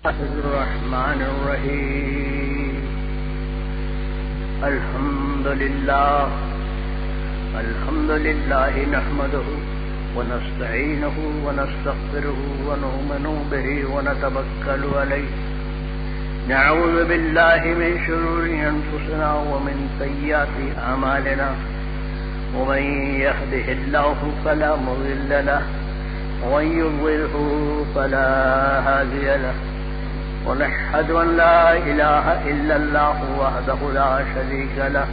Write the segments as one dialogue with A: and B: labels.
A: الرحمن الرحيم. الحمد لله نحمده ونستعينه ونستغفره ونؤمن به ونتوكل عليه. نعوذ بالله من شرور أنفسنا ومن سيئات أعمالنا. ومن يهده الله فلا مضل له ومن يضلله فلا هادي له. ونشهد أن لا إله إلا الله وحده لا شريك له.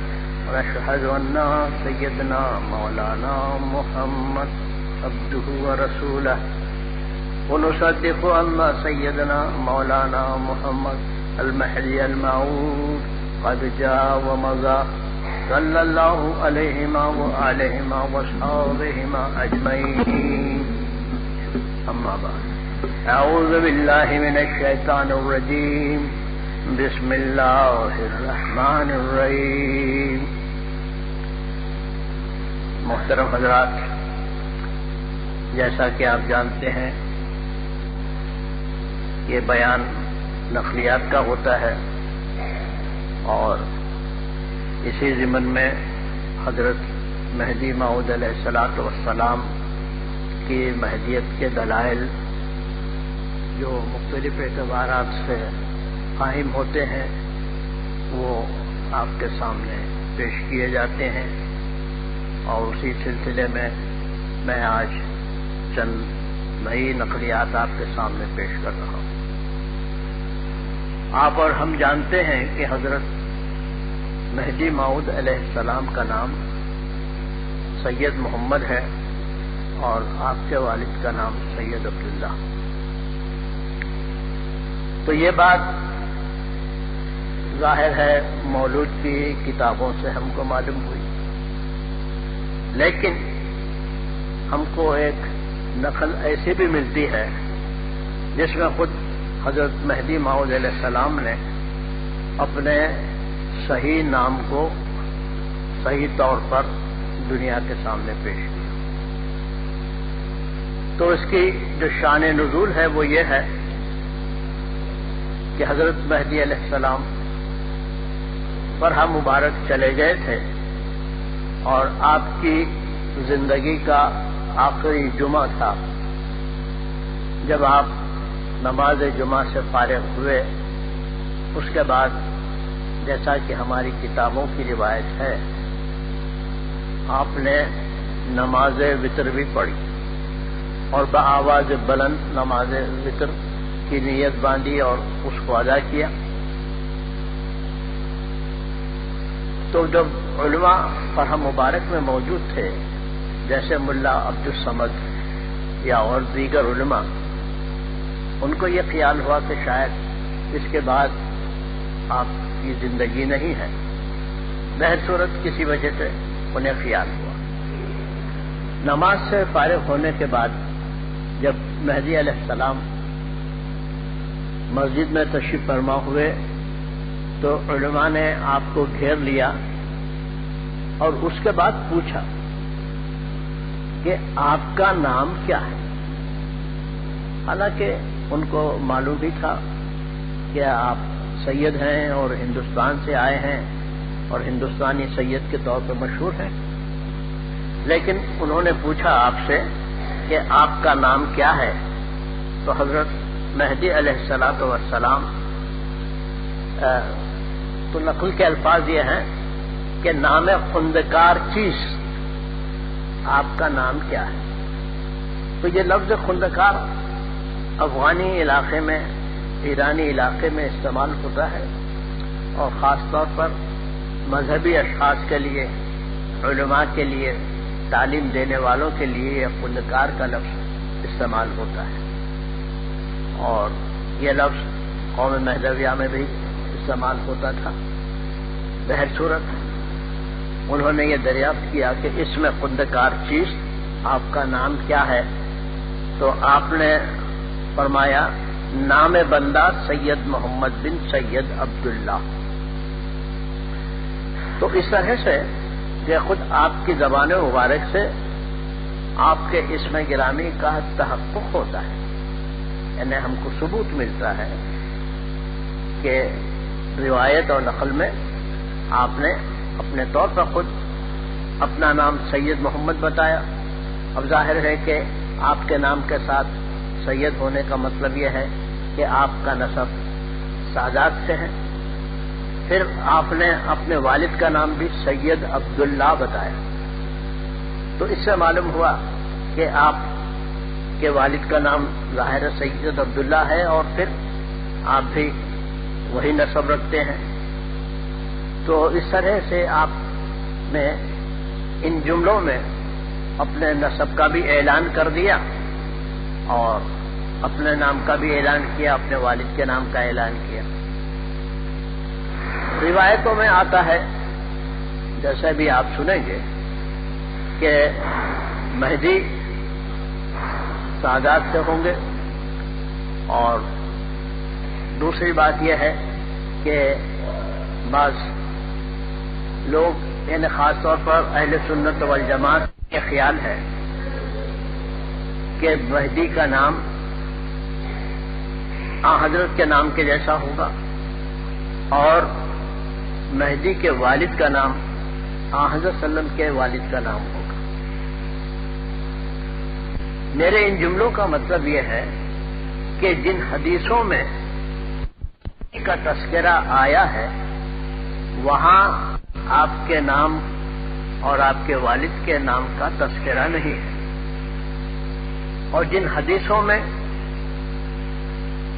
A: ونشهد أن سيدنا مولانا محمد عبده ورسوله. ونصدق أن سيدنا مولانا محمد المهدي الموعود قد جاء ومضى صلى الله عليهما وآلهما وصحبهما أجمعين. أما بعد، أعوذ بالله من الشيطان الرجيم. بسم الله الرحمن الرحيم. محترم حضرات، جیسا کہ آپ جانتے ہیں یہ بیان نقلیات کا ہوتا ہے، اور اسی ضمن میں حضرت مہدی موعود علیہ الصلاۃ والسلام کی مہدیت کے دلائل جو مختلف اعتبارات سے قائم ہوتے ہیں وہ آپ کے سامنے پیش کیے جاتے ہیں، اور اسی سلسلے میں میں آج چند نئی نقلیات آپ کے سامنے پیش کر رہا ہوں. آپ اور ہم جانتے ہیں کہ حضرت مہدی موعود علیہ السلام کا نام سید محمد ہے، اور آپ کے والد کا نام سید عبداللہ. تو یہ بات ظاہر ہے مولود کی کتابوں سے ہم کو معلوم ہوئی، لیکن ہم کو ایک نقل ایسی بھی ملتی ہے جس میں خود حضرت مہدی موعود علیہ السلام نے اپنے صحیح نام کو صحیح طور پر دنیا کے سامنے پیش کیا. تو اس کی جو شان نزول ہے وہ یہ ہے کہ حضرت مہدی علیہ السلام فرحہ مبارک چلے گئے تھے، اور آپ کی زندگی کا آخری جمعہ تھا جب آپ نماز جمعہ سے فارغ ہوئے. اس کے بعد جیسا کہ ہماری کتابوں کی روایت ہے آپ نے نماز وتر بھی پڑھی، اور بآواز بلند نماز وتر کی نیت باندھی اور اس کو ادا کیا. تو جب علماء فرح مبارک میں موجود تھے جیسے ملا عبدالصمد یا اور دیگر علماء، ان کو یہ خیال ہوا کہ شاید اس کے بعد آپ کی زندگی نہیں ہے. بہر صورت کسی وجہ سے انہیں خیال ہوا. نماز سے فارغ ہونے کے بعد جب مہدی علیہ السلام مسجد میں تشریف فرما ہوئے تو علماء نے آپ کو گھیر لیا اور اس کے بعد پوچھا کہ آپ کا نام کیا ہے. حالانکہ ان کو معلوم بھی تھا کہ آپ سید ہیں اور ہندوستان سے آئے ہیں اور ہندوستانی سید کے طور پر مشہور ہیں، لیکن انہوں نے پوچھا آپ سے کہ آپ کا نام کیا ہے. تو حضرت مہدی علیہ الصلاۃ والسلام تو نقل کے الفاظ یہ ہیں کہ نام خندکار چیز، آپ کا نام کیا ہے. تو یہ لفظ خندکار افغانی علاقے میں، ایرانی علاقے میں استعمال ہوتا ہے، اور خاص طور پر مذہبی اشخاص کے لیے، علماء کے لیے، تعلیم دینے والوں کے لیے یہ خندکار کا لفظ استعمال ہوتا ہے. اور یہ لفظ قوم مہدویہ میں بھی استعمال ہوتا تھا. بہر صورت انہوں نے یہ دریافت کیا کہ اس میں خندکار چیز آپ کا نام کیا ہے. تو آپ نے فرمایا نام بندہ سید محمد بن سید عبداللہ. تو اس طرح سے کہ خود آپ کی زبان مبارک سے آپ کے اسم گرامی کا تحقق ہوتا ہے، یعنی ہم کو ثبوت ملتا ہے کہ روایت اور نقل میں آپ نے اپنے طور پر خود اپنا نام سید محمد بتایا. اب ظاہر ہے کہ آپ کے نام کے ساتھ سید ہونے کا مطلب یہ ہے کہ آپ کا نسب سادات سے ہے. پھر آپ نے اپنے والد کا نام بھی سید عبداللہ بتایا. تو اس سے معلوم ہوا کہ آپ کے والد کا نام ظاہر سید عبداللہ ہے اور پھر آپ بھی وہی نسب رکھتے ہیں. تو اس طرح سے آپ نے ان جملوں میں اپنے نسب کا بھی اعلان کر دیا اور اپنے نام کا بھی اعلان کیا, اپنے والد کے نام کا اعلان کیا. روایتوں میں آتا ہے, جیسے بھی آپ سنیں گے, کہ مہدی سادات سے ہوں گے. اور دوسری بات یہ ہے کہ بعض لوگ, یعنی خاص طور پر اہل سنت والجماعت کا خیال ہے کہ مہدی کا نام حضرت کے نام کے جیسا ہوگا اور مہدی کے والد کا نام حضرت صلی اللہ علیہ وسلم کے والد کا نام ہوگا. میرے ان جملوں کا مطلب یہ ہے کہ جن حدیثوں میں کا تذکرہ آیا ہے وہاں آپ کے نام اور آپ کے والد کے نام کا تذکرہ نہیں ہے, اور جن حدیثوں میں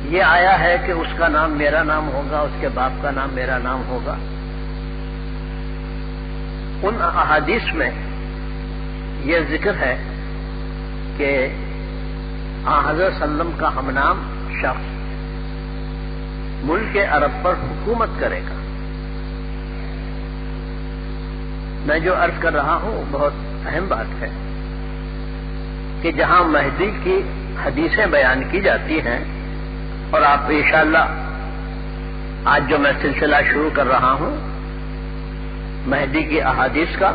A: یہ آیا ہے کہ اس کا نام میرا نام ہوگا, اس کے باپ کا نام میرا نام ہوگا, ان احادیث میں یہ ذکر ہے کہ حضرت صلی اللہ علیہ وسلم کا ہم نام شخص ملک عرب پر حکومت کرے گا. میں جو عرض کر رہا ہوں بہت اہم بات ہے کہ جہاں مہدی کی حدیثیں بیان کی جاتی ہیں, اور آپ انشاءاللہ آج جو میں سلسلہ شروع کر رہا ہوں مہدی کی احادیث کا,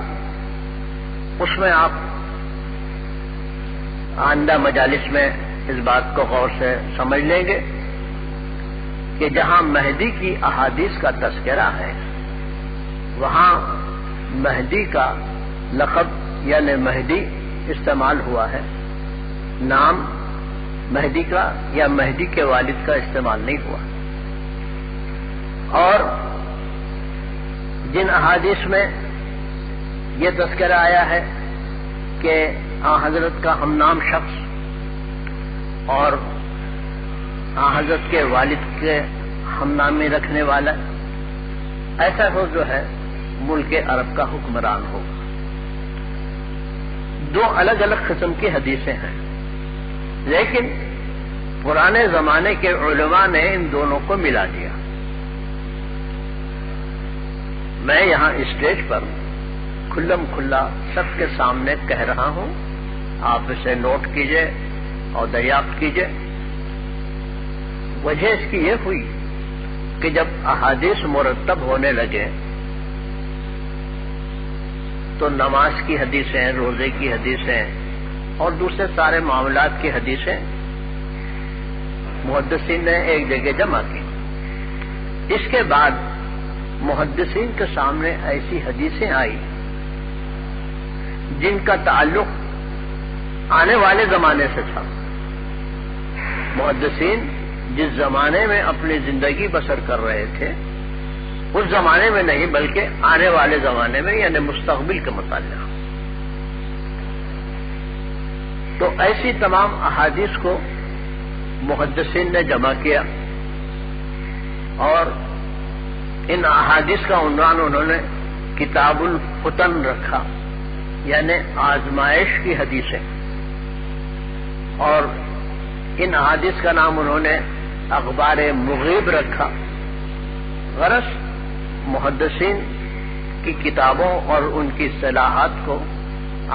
A: اس میں آپ آئندہ مجالس میں اس بات کو غور سے سمجھ لیں گے کہ جہاں مہدی کی احادیث کا تذکرہ ہے وہاں مہدی کا لقب یعنی مہدی استعمال ہوا ہے, نام مہدی کا یا مہدی کے والد کا استعمال نہیں ہوا. اور جن احادیث میں یہ تذکرہ آیا ہے کہ حضرت کا ہم نام شخص اور حضرت کے والد کے ہم نامی رکھنے والا ایسا ہو جو ہے ملک عرب کا حکمران ہوگا. دو الگ الگ قسم کی حدیثیں ہیں, لیکن پرانے زمانے کے علماء نے ان دونوں کو ملا دیا. میں یہاں اسٹیج پر کھلم کھلا سب کے سامنے کہہ رہا ہوں, آپ اسے نوٹ کیجئے اور دریافت کیجئے. وجہ اس کی یہ ہوئی کہ جب احادیث مرتب ہونے لگے تو نماز کی حدیثیں, روزے کی حدیثیں اور دوسرے سارے معاملات کی حدیثیں محدثین نے ایک جگہ جمع کی. اس کے بعد محدثین کے سامنے ایسی حدیثیں آئی جن کا تعلق آنے والے زمانے سے تھا. محدثین جس زمانے میں اپنی زندگی بسر کر رہے تھے اس زمانے میں نہیں بلکہ آنے والے زمانے میں یعنی مستقبل کے متعلق. تو ایسی تمام احادیث کو محدثین نے جمع کیا اور ان احادیث کا عنوان انہوں نے کتاب الفتن رکھا, یعنی آزمائش کی حدیثیں. اور ان احادیث کا نام انہوں نے اخبار مغیب رکھا. غرض محدثین کی کتابوں اور ان کی اصطلاحات کو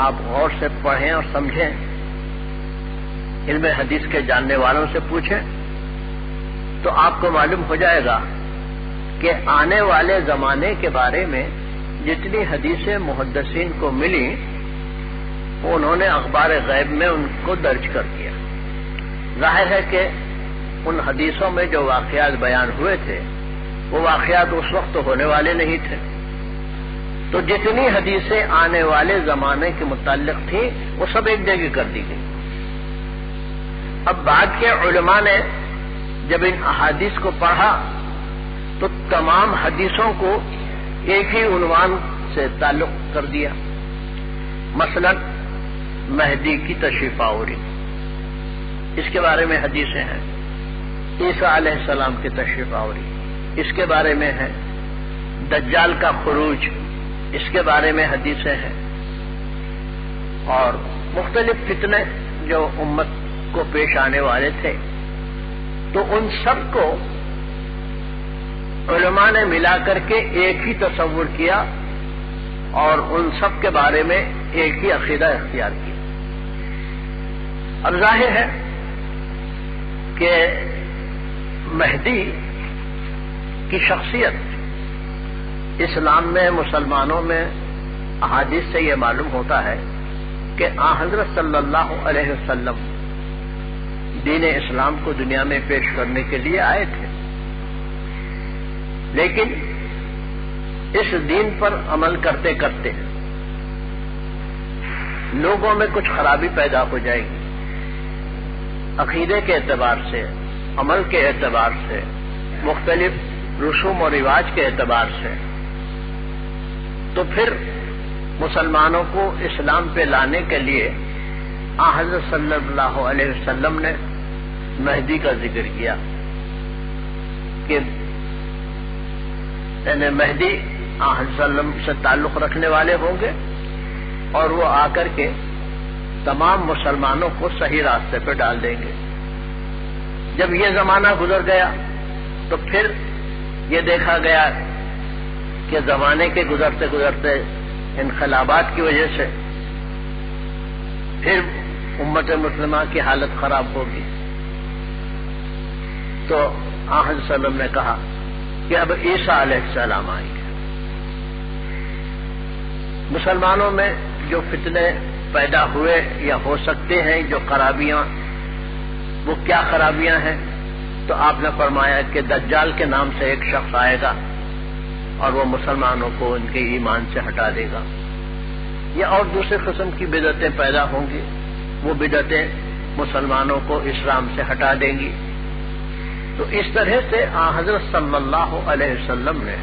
A: آپ غور سے پڑھیں اور سمجھیں, علم حدیث کے جاننے والوں سے پوچھیں تو آپ کو معلوم ہو جائے گا کہ آنے والے زمانے کے بارے میں جتنی حدیثیں محدثین کو ملی انہوں نے اخبار غیب میں ان کو درج کر دیا. ظاہر ہے کہ ان حدیثوں میں جو واقعات بیان ہوئے تھے وہ واقعات اس وقت تو ہونے والے نہیں تھے. تو جتنی حدیثیں آنے والے زمانے کے متعلق تھیں وہ سب ایک جگہ کر دی گئی. اب بعد کے علماء نے جب ان احادیث کو پڑھا تو تمام حدیثوں کو ایک ہی عنوان سے تعلق کر دیا. مثلا مہدی کی تشریف آوری، اس کے بارے میں حدیثیں ہیں. عیسیٰ علیہ السلام کی تشریف آوری، اس کے بارے میں ہے. دجال کا خروج، اس کے بارے میں حدیثیں ہیں. اور مختلف فتنے جو امت کو پیش آنے والے تھے، تو ان سب کو علماء نے ملا کر کے ایک ہی تصور کیا اور ان سب کے بارے میں ایک ہی عقیدہ اختیار کیا. اب ظاہر ہے کہ مہدی کی شخصیت اسلام میں، مسلمانوں میں احادیث سے یہ معلوم ہوتا ہے کہ حضرت صلی اللہ علیہ وسلم دین اسلام کو دنیا میں پیش کرنے کے لیے آئے تھے، لیکن اس دین پر عمل کرتے کرتے لوگوں میں کچھ خرابی پیدا ہو جائے گی، عقیدے کے اعتبار سے، عمل کے اعتبار سے، مختلف رسوم و رواج کے اعتبار سے. تو پھر مسلمانوں کو اسلام پہ لانے کے لیے حضرت صلی اللہ علیہ وسلم نے مہدی کا ذکر کیا کہ مہدی حضرت صلی اللہ علیہ وسلم سے تعلق رکھنے والے ہوں گے اور وہ آ کر کے تمام مسلمانوں کو صحیح راستے پہ ڈال دیں گے. جب یہ زمانہ گزر گیا تو پھر یہ دیکھا گیا کہ زمانے کے گزرتے گزرتے انقلابات کی وجہ سے پھر امت مسلمہ کی حالت خراب ہوگی. تو حضرت صلی اللہ علیہ وسلم نے کہا کہ اب عیسیٰ علیہ السلام آئیں گے. مسلمانوں میں جو فتنے پیدا ہوئے یا ہو سکتے ہیں، جو خرابیاں، وہ کیا خرابیاں ہیں؟ تو آپ نے فرمایا کہ دجال کے نام سے ایک شخص آئے گا اور وہ مسلمانوں کو ان کے ایمان سے ہٹا دے گا. یا اور دوسرے قسم کی بدعتیں پیدا ہوں گی، وہ بدعتیں مسلمانوں کو اسلام سے ہٹا دیں گی. تو اس طرح سے حضرت صلی اللہ علیہ وسلم نے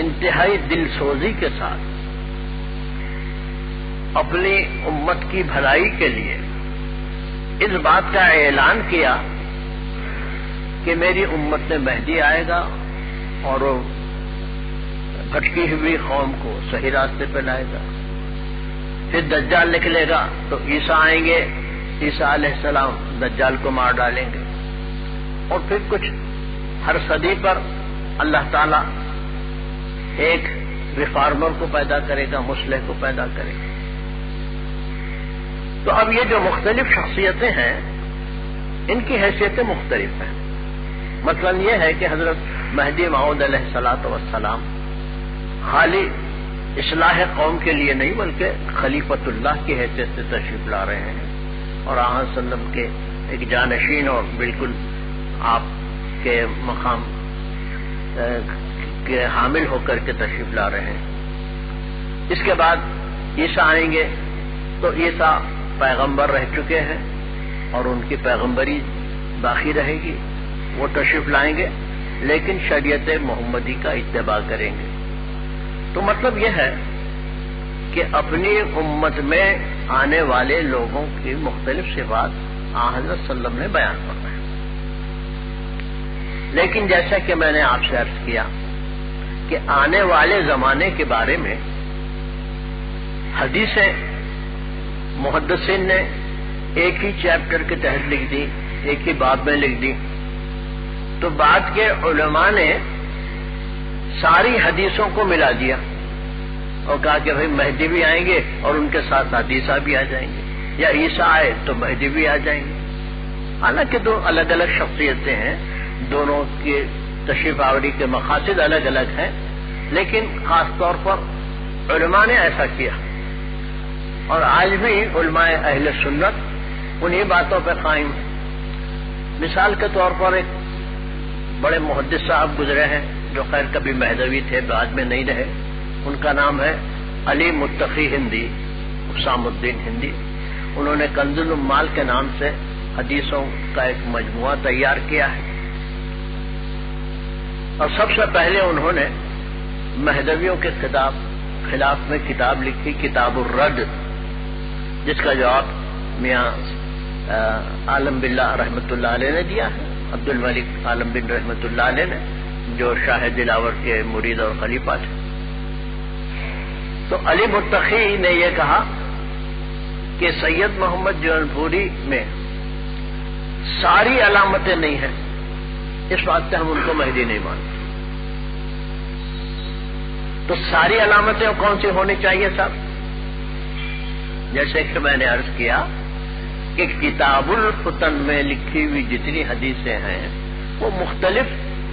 A: انتہائی دل سوزی کے ساتھ اپنی امت کی بھلائی کے لیے اس بات کا اعلان کیا کہ میری امت میں مہدی آئے گا اور وہ بھٹکی ہوئی قوم کو صحیح راستے پہ لائے گا. پھر دجال نکلے گا تو عیسیٰ آئیں گے، عیسیٰ علیہ السلام دجال کو مار ڈالیں گے. اور پھر کچھ ہر صدی پر اللہ تعالی ایک ریفارمر کو پیدا کرے گا، مصلح کو پیدا کرے گا. تو اب یہ جو مختلف شخصیتیں ہیں ان کی حیثیتیں مختلف ہیں. مثلا یہ ہے کہ حضرت مہدی موعود علیہ الصلوۃ والسلام خالی اصلاح قوم کے لیے نہیں بلکہ خلیفۃ اللہ کی حیثیت سے تشریف لا رہے ہیں اور آن صلی اللہ علیہ وسلم کے ایک جانشین اور بالکل آپ کے مقام کے حامل ہو کر کے تشریف لا رہے ہیں. اس کے بعد عیسیٰ آئیں گے تو عیسیٰ پیغمبر رہ چکے ہیں اور ان کی پیغمبری باقی رہے گی. وہ تشریف لائیں گے لیکن شریعت محمدی کا اتباع کریں گے. تو مطلب یہ ہے کہ اپنی امت میں آنے والے لوگوں کی مختلف صفات حضرت صلی اللہ علیہ وسلم نے بیان فرمائی. لیکن جیسا کہ میں نے آپ سے عرض کیا کہ آنے والے زمانے کے بارے میں حدیثیں محدثین نے ایک ہی چیپٹر کے تحت لکھ دی، ایک ہی باب میں لکھ دی. تو بعد کے علماء نے ساری حدیثوں کو ملا دیا اور کہا کہ بھئی مہدی بھی آئیں گے اور ان کے ساتھ حدیثہ بھی آ جائیں گے، یا عیسیٰ آئے تو مہدی بھی آ جائیں گے. حالانکہ دو الگ الگ شخصیتیں ہیں، دونوں کی تشریف آوری کے مقاصد الگ الگ ہیں، لیکن خاص طور پر علماء نے ایسا کیا. اور آج بھی علماء اہل سنت انہی باتوں پہ قائم ہیں. مثال کے طور پر ایک بڑے محدث صاحب گزرے ہیں جو خیر کبھی مہدوی تھے، بعد میں نہیں رہے. ان کا نام ہے علی متقی ہندی، حسام الدین ہندی. انہوں نے کنز العمال کے نام سے حدیثوں کا ایک مجموعہ تیار کیا ہے، اور سب سے پہلے انہوں نے مہدویوں کے خلاف میں کتاب لکھی، کتاب الرد، جس کا جواب میاں عالم باللہ رحمۃ اللہ علیہ نے دیا ہے، عبد الملک عالم بن رحمۃ اللہ علیہ نے، جو شاہ دلاور کے مرید اور خلیفہ تھے. تو علی متقی نے یہ کہا کہ سید محمد جونپوری میں ساری علامتیں نہیں ہیں، اس بات سے ہم ان کو مہدی نہیں مانتے. تو ساری علامتیں کون سی ہونی چاہیے صاحب؟ جیسے کہ میں نے عرض کیا کہ کتاب الفتن میں لکھی ہوئی جتنی حدیثیں ہیں وہ مختلف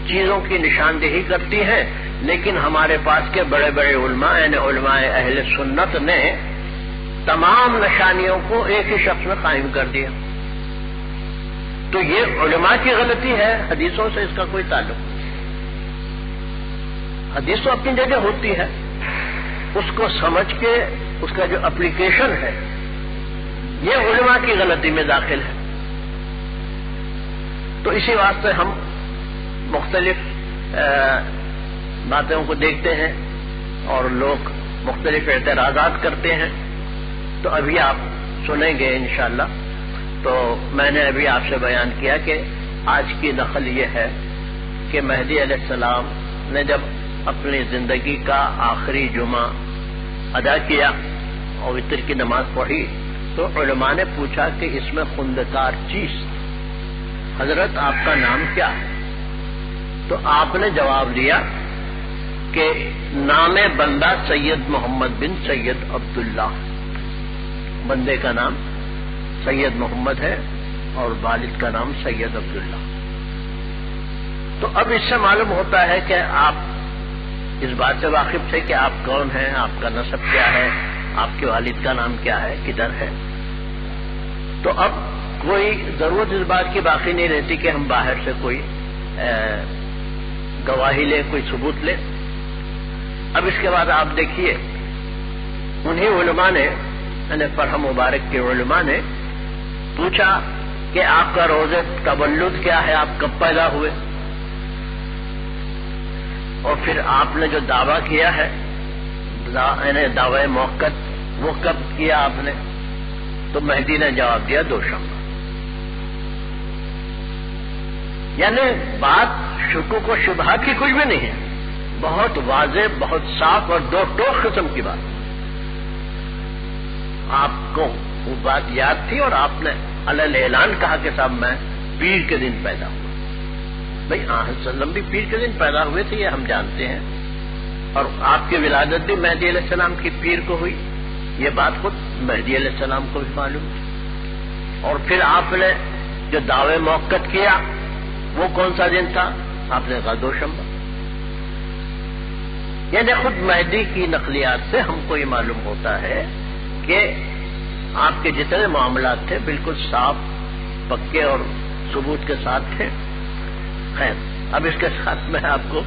A: چیزوں کی نشاندہی کرتی ہیں، لیکن ہمارے پاس کے بڑے بڑے علماء یعنی علماء اہل سنت نے تمام نشانیوں کو ایک ہی شخص میں قائم کر دیا. تو یہ علماء کی غلطی ہے، حدیثوں سے اس کا کوئی تعلق نہیں. حدیث تو اپنی جگہ ہوتی ہے، اس کو سمجھ کے اس کا جو اپلیکیشن ہے یہ علماء کی غلطی میں داخل ہے. تو اسی واسطے ہم مختلف باتوں کو دیکھتے ہیں اور لوگ مختلف اعتراضات کرتے ہیں. تو ابھی آپ سنیں گے انشاءاللہ. تو میں نے ابھی آپ سے بیان کیا کہ آج کی نقل یہ ہے کہ مہدی علیہ السلام نے جب اپنی زندگی کا آخری جمعہ ادا کیا اور وتر کی نماز پڑھی تو علماء نے پوچھا کہ اس میں خندکار چیز حضرت آپ کا نام کیا ہے؟ تو آپ نے جواب دیا کہ نام بندہ سید محمد بن سید عبداللہ. بندے کا نام سید محمد ہے اور والد کا نام سید عبداللہ. تو اب اس سے معلوم ہوتا ہے کہ آپ اس بات سے واقف تھے کہ آپ کون ہیں، آپ کا نسب کیا ہے، آپ کے والد کا نام کیا ہے، کدھر ہے. تو اب کوئی ضرورت اس بات کی باقی نہیں رہتی کہ ہم باہر سے کوئی گواہی لیں، کوئی ثبوت لیں. اب اس کے بعد آپ دیکھیے انہی علماء نے یعنی فرح مبارک کے علماء نے پوچھا کہ آپ کا روز تولد کیا ہے، آپ کب پیدا ہوئے، اور پھر آپ نے جو دعویٰ کیا ہے یعنی دعوی موقت وہ کب کیا آپ نے. تو مہدی نے جواب دیا دوشنبہ. یعنی بات شکوک و شبہات کی کچھ بھی نہیں ہے، بہت واضح، بہت صاف اور دو ٹوک قسم کی بات. آپ کو وہ بات یاد تھی اور آپ نے علیہ اعلان کہا کہ صاحب میں پیر کے دن پیدا ہوا. بھائی آن وسلم بھی پیر کے دن پیدا ہوئے تھے، یہ ہم جانتے ہیں، اور آپ کی ولادت بھی مہدی علیہ السلام کی پیر کو ہوئی، یہ بات خود مہدی علیہ السلام کو بھی معلوم تھی. اور پھر آپ نے جو دعوے موقت کیا وہ کون سا دن تھا؟ آپ نے کہا دوشنبہ. یعنی خود مہدی کی نقلیات سے ہم کو یہ معلوم ہوتا ہے کہ آپ کے جتنے معاملات تھے بالکل صاف، پکے اور ثبوت کے ساتھ تھے. خیر اب اس کے ساتھ میں آپ کو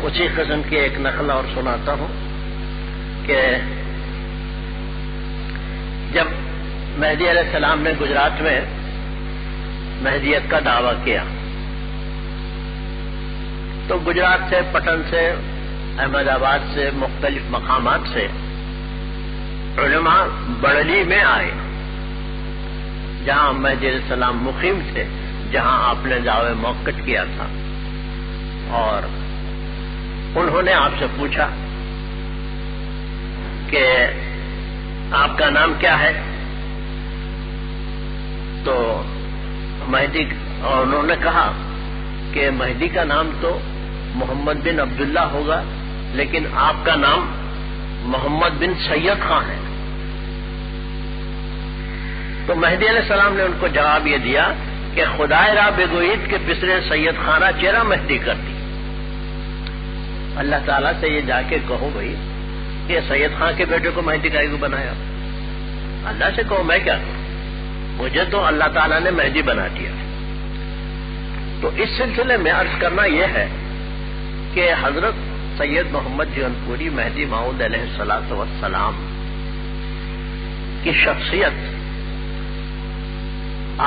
A: اسی قسم کی ایک نقل اور سناتا ہوں کہ جب مہدی علیہ السلام نے گجرات میں مہدیت کا دعویٰ کیا تو گجرات سے، پٹن سے، احمد آباد سے، مختلف مقامات سے علماء بڑلی میں آئے جہاں مہدی علیہ السلام مقیم تھے، جہاں آپ نے دعوے موقت کیا تھا. اور انہوں نے آپ سے پوچھا کہ آپ کا نام کیا ہے؟ تو مہدی، اور انہوں نے کہا کہ مہدی کا نام تو محمد بن عبداللہ ہوگا، لیکن آپ کا نام محمد بن سید خان ہے. تو مہدی علیہ السلام نے ان کو جواب یہ دیا کہ خدائے را بگوید کے پسرے سید خانہ چہرہ مہدی کر دی. اللہ تعالیٰ سے یہ جا کے کہو بھائی کہ سید خان کے بیٹے کو مہدی کائی کو بنایا. اللہ سے کہو، میں کیا کروں، مجھے تو اللہ تعالیٰ نے مہدی بنا دیا. تو اس سلسلے میں عرض کرنا یہ ہے کہ حضرت سید محمد جون پوری مہدی موعود علیہ الصلوۃ والسلام کی شخصیت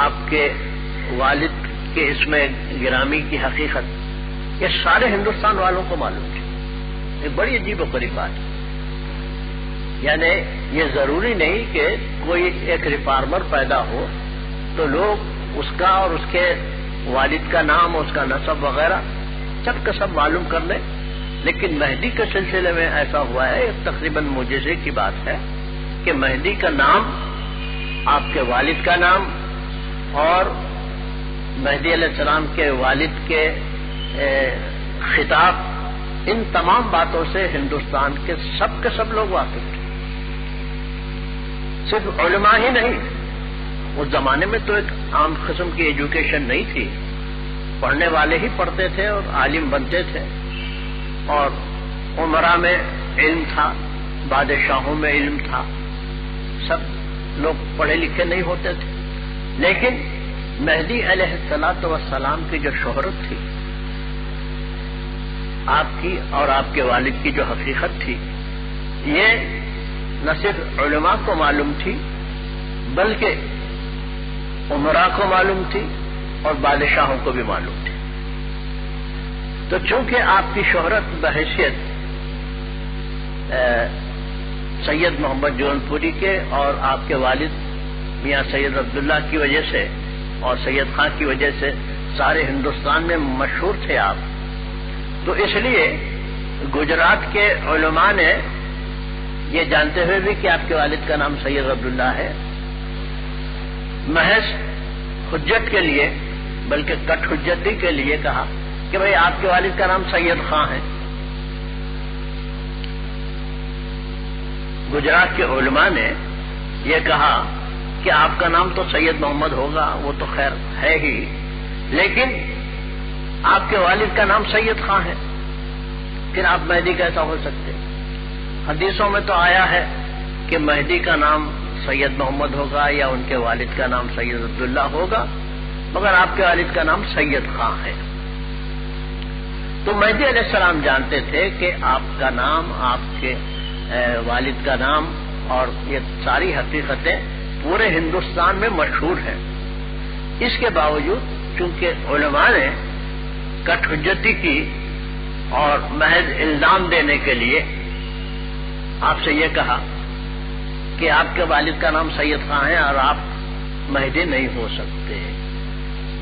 A: آپ کے والد کے اس میں گرامی کی حقیقت یہ سارے ہندوستان والوں کو معلوم تھی. ایک بڑی عجیب و غریب بات ہے. یعنی یہ ضروری نہیں کہ کوئی ایک ریفارمر پیدا ہو تو لوگ اس کا اور اس کے والد کا نام اور اس کا نسب وغیرہ سب کا سب معلوم کر لیں، لیکن مہدی کے سلسلے میں ایسا ہوا ہے، ایک تقریباً معجزے کی بات ہے کہ مہدی کا نام، آپ کے والد کا نام اور مہدی علیہ السلام کے والد کے خطاب، ان تمام باتوں سے ہندوستان کے سب لوگ واقف تھے. صرف علماء ہی نہیں، اس زمانے میں تو ایک عام قسم کی ایجوکیشن نہیں تھی، پڑھنے والے ہی پڑھتے تھے اور عالم بنتے تھے، اور عمرا میں علم تھا، بادشاہوں میں علم تھا، سب لوگ پڑھے لکھے نہیں ہوتے تھے. لیکن مہدی علیہ الصلوۃ والسلام کی جو شہرت تھی، آپ کی اور آپ کے والد کی جو حقیقت تھی، یہ نہ صرف علماء کو معلوم تھی بلکہ عمراء کو معلوم تھی اور بادشاہوں کو بھی معلوم تھی. تو چونکہ آپ کی شہرت بحیثیت سید محمد جون پوری کے اور آپ کے والد میاں سید عبداللہ کی وجہ سے اور سید خان کی وجہ سے سارے ہندوستان میں مشہور تھے آپ، تو اس لیے گجرات کے علماء نے یہ جانتے ہوئے بھی کہ آپ کے والد کا نام سید عبداللہ ہے، محض حجت کے لیے بلکہ کٹ حجتی کے لیے کہا کہ بھئی آپ کے والد کا نام سید خان ہے. گجرات کے علماء نے یہ کہا کہ آپ کا نام تو سید محمد ہوگا، وہ تو خیر ہے ہی، لیکن آپ کے والد کا نام سید خان ہے، پھر آپ مہدی کیسا ہو سکتے؟ حدیثوں میں تو آیا ہے کہ مہدی کا نام سید محمد ہوگا یا ان کے والد کا نام سید عبداللہ ہوگا، مگر آپ کے والد کا نام سید خان ہے. تو مہدی علیہ السلام جانتے تھے کہ آپ کا نام، آپ کے والد کا نام اور یہ ساری حقیقتیں پورے ہندوستان میں مشہور ہیں. اس کے باوجود چونکہ علماء نے کٹ حجتی کی اور محض الزام دینے کے لیے آپ سے یہ کہا کہ آپ کے والد کا نام سید خان ہے اور آپ مہدی نہیں ہو سکتے،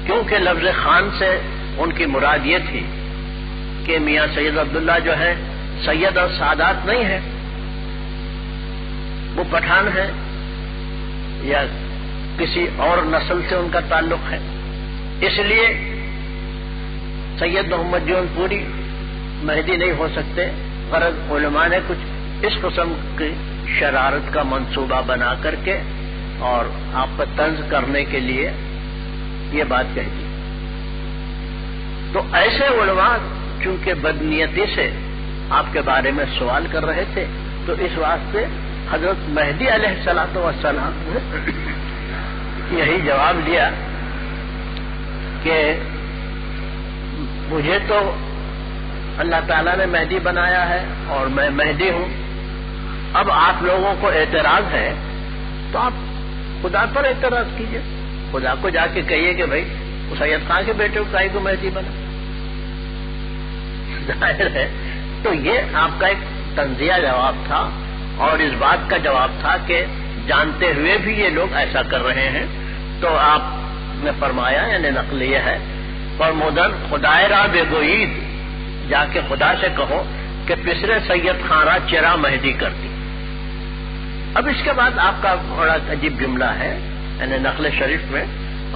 A: کیونکہ لفظ خان سے ان کی مراد یہ تھی کہ میاں سید عبداللہ جو ہے سید اور سادات نہیں ہے، وہ پٹھان ہے یا کسی اور نسل سے ان کا تعلق ہے. اس لیے سید محمد جون پوری مہدی نہیں ہو سکتے. غرض علماء نے کچھ اس قسم کی شرارت کا منصوبہ بنا کر کے اور آپ پر طنز کرنے کے لیے یہ بات کہہ دی. تو ایسے علماء چونکہ بدنیتی سے آپ کے بارے میں سوال کر رہے تھے، تو اس واسطے حضرت مہدی علیہ الصلوۃ والسلام نے یہی جواب دیا کہ مجھے تو اللہ تعالیٰ نے مہدی بنایا ہے اور میں مہدی ہوں. اب آپ لوگوں کو اعتراض ہے تو آپ خدا پر اعتراض کیجئے، خدا کو جا کے کہیے کہ بھائی سید خان کے بیٹے کو کائی کو مہدی بنا. ظاہر ہے تو یہ آپ کا ایک تنزیہ جواب تھا اور اس بات کا جواب تھا کہ جانتے ہوئے بھی یہ لوگ ایسا کر رہے ہیں. تو آپ نے فرمایا، یعنی نقل یہ ہے، فرمودن خدائے را بے گوید، جا کے خدا سے کہو کہ پسرے سید خانہ چرا مہدی کر دی. اب اس کے بعد آپ کا بڑا عجیب جملہ ہے، یعنی نقل شریف میں،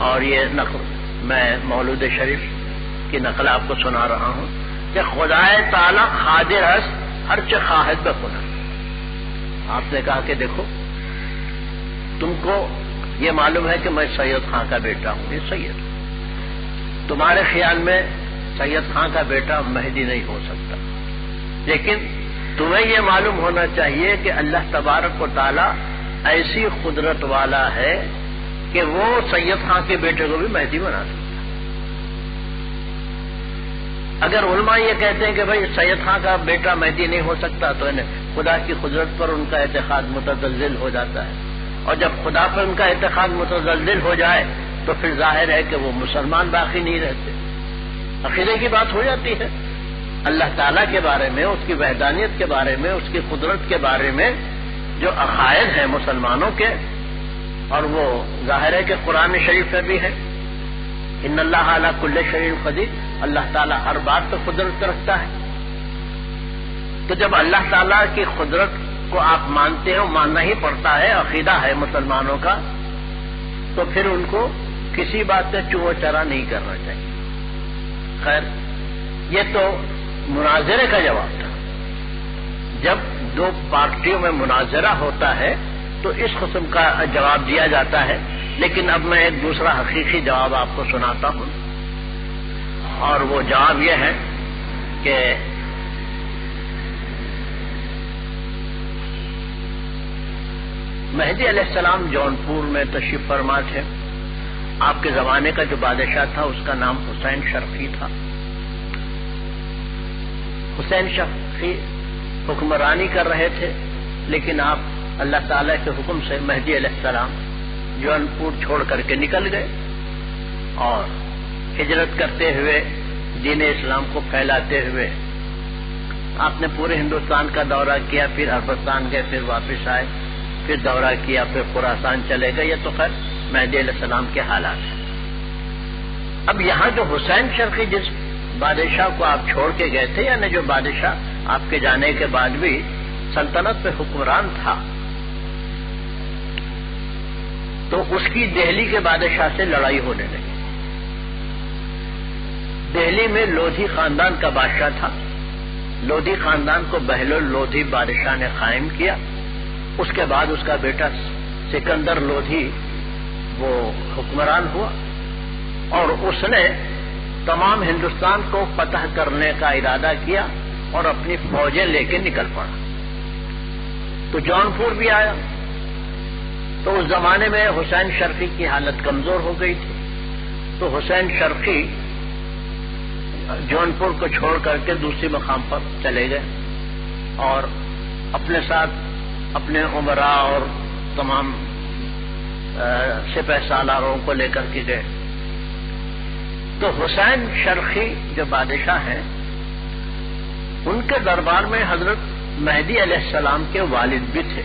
A: اور یہ نقل میں مولود شریف کی نقل آپ کو سنا رہا ہوں کہ خدائے تعالی قادر است ہر چه خواہد بکند. آپ نے کہا کہ دیکھو تم کو یہ معلوم ہے کہ میں سید خان کا بیٹا ہوں، یہ سید، تمہارے خیال میں سید خان کا بیٹا مہدی نہیں ہو سکتا، لیکن تمہیں یہ معلوم ہونا چاہیے کہ اللہ تبارک و تعالی ایسی قدرت والا ہے کہ وہ سید خان کے بیٹے کو بھی مہدی بنا سکتا. اگر علماء یہ کہتے ہیں کہ بھائی سید خان کا بیٹا مہدی نہیں ہو سکتا تو انہیں خدا کی قدرت پر ان کا اعتقاد متزلزل ہو جاتا ہے، اور جب خدا پر ان کا اعتقاد متزلزل ہو جائے تو پھر ظاہر ہے کہ وہ مسلمان باقی نہیں رہتے، عقیدے کی بات ہو جاتی ہے۔ اللہ تعالیٰ کے بارے میں، اس کی وحدانیت کے بارے میں، اس کی قدرت کے بارے میں جو عقائد ہیں مسلمانوں کے، اور وہ ظاہر ہے کہ قرآن شریف میں بھی ہے، ان اللہ علی کل شیء قدیر، اللہ تعالیٰ ہر بات پہ قدرت رکھتا ہے۔ تو جب اللہ تعالیٰ کی قدرت کو آپ مانتے ہو، ماننا ہی پڑتا ہے، عقیدہ ہے مسلمانوں کا، تو پھر ان کو کسی بات سے چو چرا نہیں کرنا چاہیے۔ خیر، یہ تو مناظرے کا جواب تھا۔ جب دو پارٹیوں میں مناظرہ ہوتا ہے تو اس قسم کا جواب دیا جاتا ہے، لیکن اب میں ایک دوسرا حقیقی جواب آپ کو سناتا ہوں، اور وہ جواب یہ ہے کہ مہدی علیہ السلام جونپور میں تشریف فرما تھے۔ آپ کے زمانے کا جو بادشاہ تھا اس کا نام حسین شرقی تھا۔ حسین شرقی حکمرانی کر رہے تھے، لیکن آپ اللہ تعالیٰ کے حکم سے مہدی علیہ السلام جونپور چھوڑ کر کے نکل گئے، اور ہجرت کرتے ہوئے دین اسلام کو پھیلاتے ہوئے آپ نے پورے ہندوستان کا دورہ کیا، پھر عربستان گئے، پھر واپس آئے، پھر دورہ کیا، پھر خراسان چلے گئے۔ یہ تو خیر مہدی علیہ السلام کے حالات ہیں۔ اب یہاں جو حسین شرقی جس بادشاہ کو آپ چھوڑ کے گئے تھے، یعنی جو بادشاہ آپ کے جانے کے بعد بھی سلطنت پہ حکمران تھا، تو اس کی دہلی کے بادشاہ سے لڑائی ہونے لگی۔ دہلی میں لودھی خاندان کا بادشاہ تھا، لودھی خاندان کو بہلول لودھی بادشاہ نے قائم کیا۔ اس کے بعد اس کا بیٹا سکندر لودھی وہ حکمران ہوا، اور اس نے تمام ہندوستان کو فتح کرنے کا ارادہ کیا اور اپنی فوجیں لے کے نکل پڑا۔ تو جونپور بھی آیا، تو اس زمانے میں حسین شرقی کی حالت کمزور ہو گئی تھی، تو حسین شرقی جونپور کو چھوڑ کر کے دوسری مقام پر چلے گئے، اور اپنے ساتھ اپنے امراء اور تمام سپہ سالاروں کو لے کر کے گئے۔ تو حسین شرقی جو بادشاہ ہیں، ان کے دربار میں حضرت مہدی علیہ السلام کے والد بھی تھے۔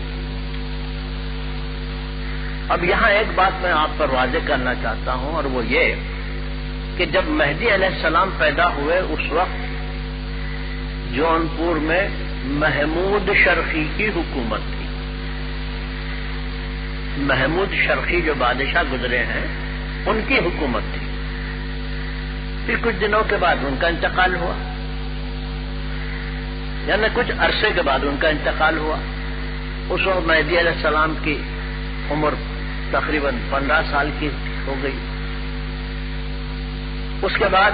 A: اب یہاں ایک بات میں آپ پر واضح کرنا چاہتا ہوں، اور وہ یہ کہ جب مہدی علیہ السلام پیدا ہوئے اس وقت جونپور میں محمود شرقی کی حکومت تھی۔ محمود شرقی جو بادشاہ گزرے ہیں ان کی حکومت تھی۔ پھر کچھ دنوں کے بعد ان کا انتقال ہوا، یعنی کچھ عرصے کے بعد ان کا انتقال ہوا۔ اس وقت مہدی علیہ السلام کی عمر تقریباً 15 سال کی ہو گئی۔ اس کے بعد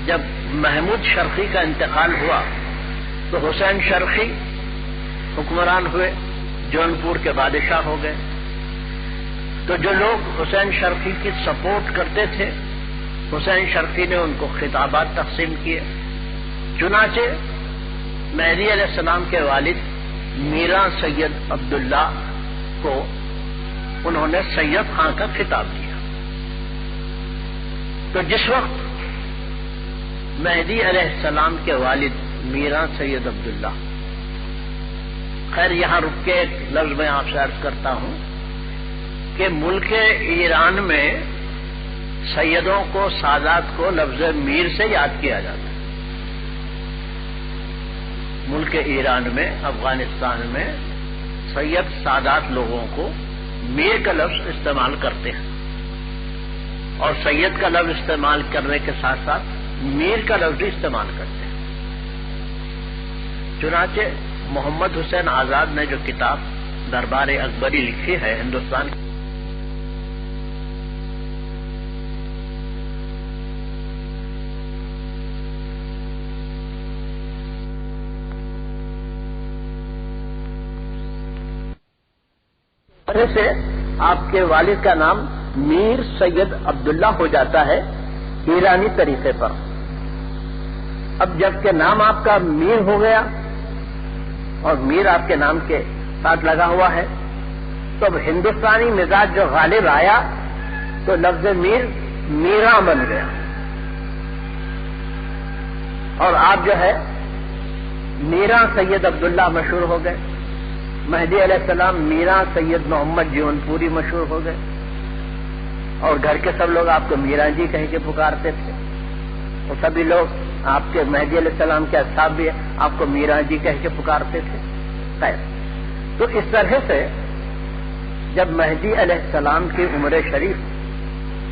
A: جب محمود شرقی کا انتقال ہوا تو حسین شرقی حکمران ہوئے، جونپور کے بادشاہ ہو گئے۔ تو جو لوگ حسین شرقی کی سپورٹ کرتے تھے، حسین شرقی نے ان کو خطابات تقسیم کیے۔ چنانچہ مہدی علیہ السلام کے والد میراں سید عبداللہ کو انہوں نے سید خان کا خطاب دیا۔ تو جس وقت مہدی علیہ السلام کے والد میراں سید عبداللہ، خیر یہاں رک کے ایک لفظ میں آپ سے عرض کرتا ہوں کہ ملک ایران میں سیدوں کو، سادات کو لفظ میر سے یاد کیا جاتا ہے۔ ملک ایران میں، افغانستان میں سید سادات لوگوں کو میر کا لفظ استعمال کرتے ہیں، اور سید کا لفظ استعمال کرنے کے ساتھ ساتھ میر کا لفظ بھی استعمال کرتے ہیں۔ چنانچہ محمد حسین آزاد نے جو کتاب دربار اکبری لکھی ہے ہندوستان کی، سے آپ کے والد کا نام میر سید عبداللہ ہو جاتا ہے ایرانی طریقے پر۔ اب جب کہ نام آپ کا میر ہو گیا اور میر آپ کے نام کے ساتھ لگا ہوا ہے، تو اب ہندوستانی مزاج جو غالب آیا تو لفظ میر میرا بن گیا، اور آپ جو ہے میرا سید عبداللہ مشہور ہو گئے، مہدی علیہ السلام میرا سید محمد جیون پوری مشہور ہو گئے، اور گھر کے سب لوگ آپ کو میرا جی کہہ کے پکارتے تھے، اور سبھی لوگ آپ کے مہدی علیہ السلام کے اصحاب بھی آپ کو میرا جی کہہ کے پکارتے تھے۔ خیر، تو اس طرح سے جب مہدی علیہ السلام کی عمر شریف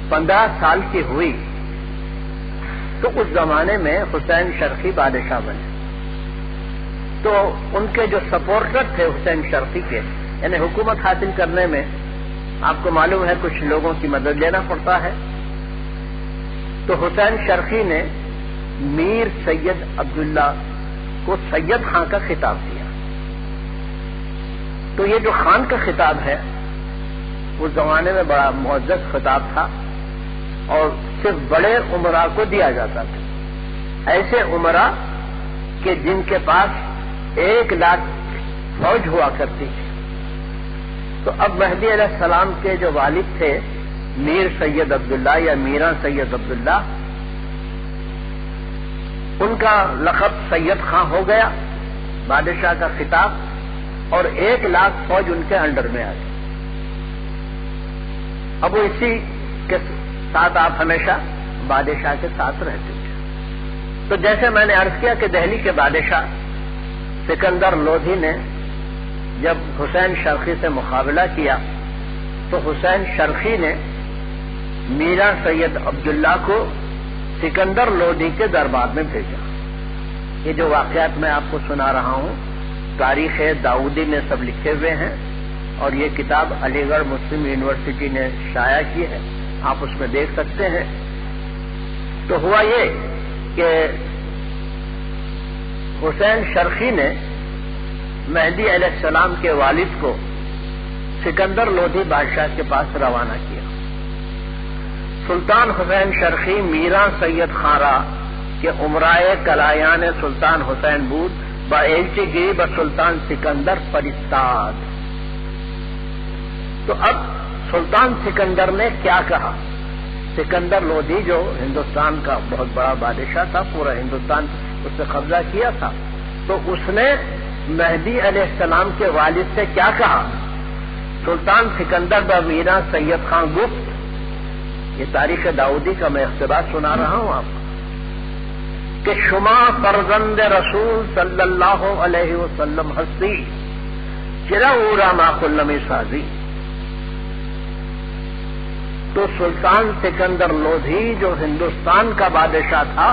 A: 15 سال کی ہوئی تو اس زمانے میں حسین شرقی بادشاہ بنے، تو ان کے جو سپورٹر تھے حسین شرقی کے، یعنی حکومت حاصل کرنے میں آپ کو معلوم ہے کچھ لوگوں کی مدد لینا پڑتا ہے، تو حسین شرقی نے میر سید عبداللہ کو سید خان کا خطاب دیا۔ تو یہ جو خان کا خطاب ہے اس زمانے میں بڑا معزز خطاب تھا، اور صرف بڑے امراء کو دیا جاتا تھا، ایسے امراء کہ جن کے پاس 1 لاکھ فوج ہوا کرتی تھی۔ تو اب مہدی علیہ السلام کے جو والد تھے میر سید عبداللہ یا میرا سید عبداللہ، ان کا لقب سید خان ہو گیا، بادشاہ کا خطاب، اور 1 لاکھ فوج ان کے انڈر میں آ گئی۔ اب وہ اسی کے ساتھ آپ ہمیشہ بادشاہ کے ساتھ رہتے تھے۔ تو جیسے میں نے عرض کیا کہ دہلی کے بادشاہ سکندر لودھی نے جب حسین شرقی سے مقابلہ کیا تو حسین شرقی نے میرا سید عبداللہ کو سکندر لودھی کے دربار میں بھیجا۔ یہ جو واقعات میں آپ کو سنا رہا ہوں تاریخ داؤدی میں سب لکھے ہوئے ہیں، اور یہ کتاب علی گڑھ مسلم یونیورسٹی نے شائع کی ہے، آپ اس میں دیکھ سکتے ہیں۔ تو ہوا یہ کہ حسین شرقی نے مہدی علیہ السلام کے والد کو سکندر لودھی بادشاہ کے پاس روانہ کیا۔ سلطان حسین شرقی میرا سید خارا کے عمرائے کلایان سلطان حسین بود با ایلچی گیری با سلطان سکندر فرستاد۔ تو اب سلطان سکندر نے کیا کہا؟ سکندر لودھی جو ہندوستان کا بہت بڑا بادشاہ تھا، پورا ہندوستان اس نے قبضہ کیا تھا، تو اس نے مہدی علیہ السلام کے والد سے کیا کہا؟ سلطان سکندر با میرا سید خان گفت، یہ تاریخ داؤدی کا میں اقتباس سنا رہا ہوں آپ کو، کہ شما فرزند رسول صلی اللہ علیہ وسلم ہستی چرا اورا ما کلمی سازی۔ تو سلطان سکندر لودھی جو ہندوستان کا بادشاہ تھا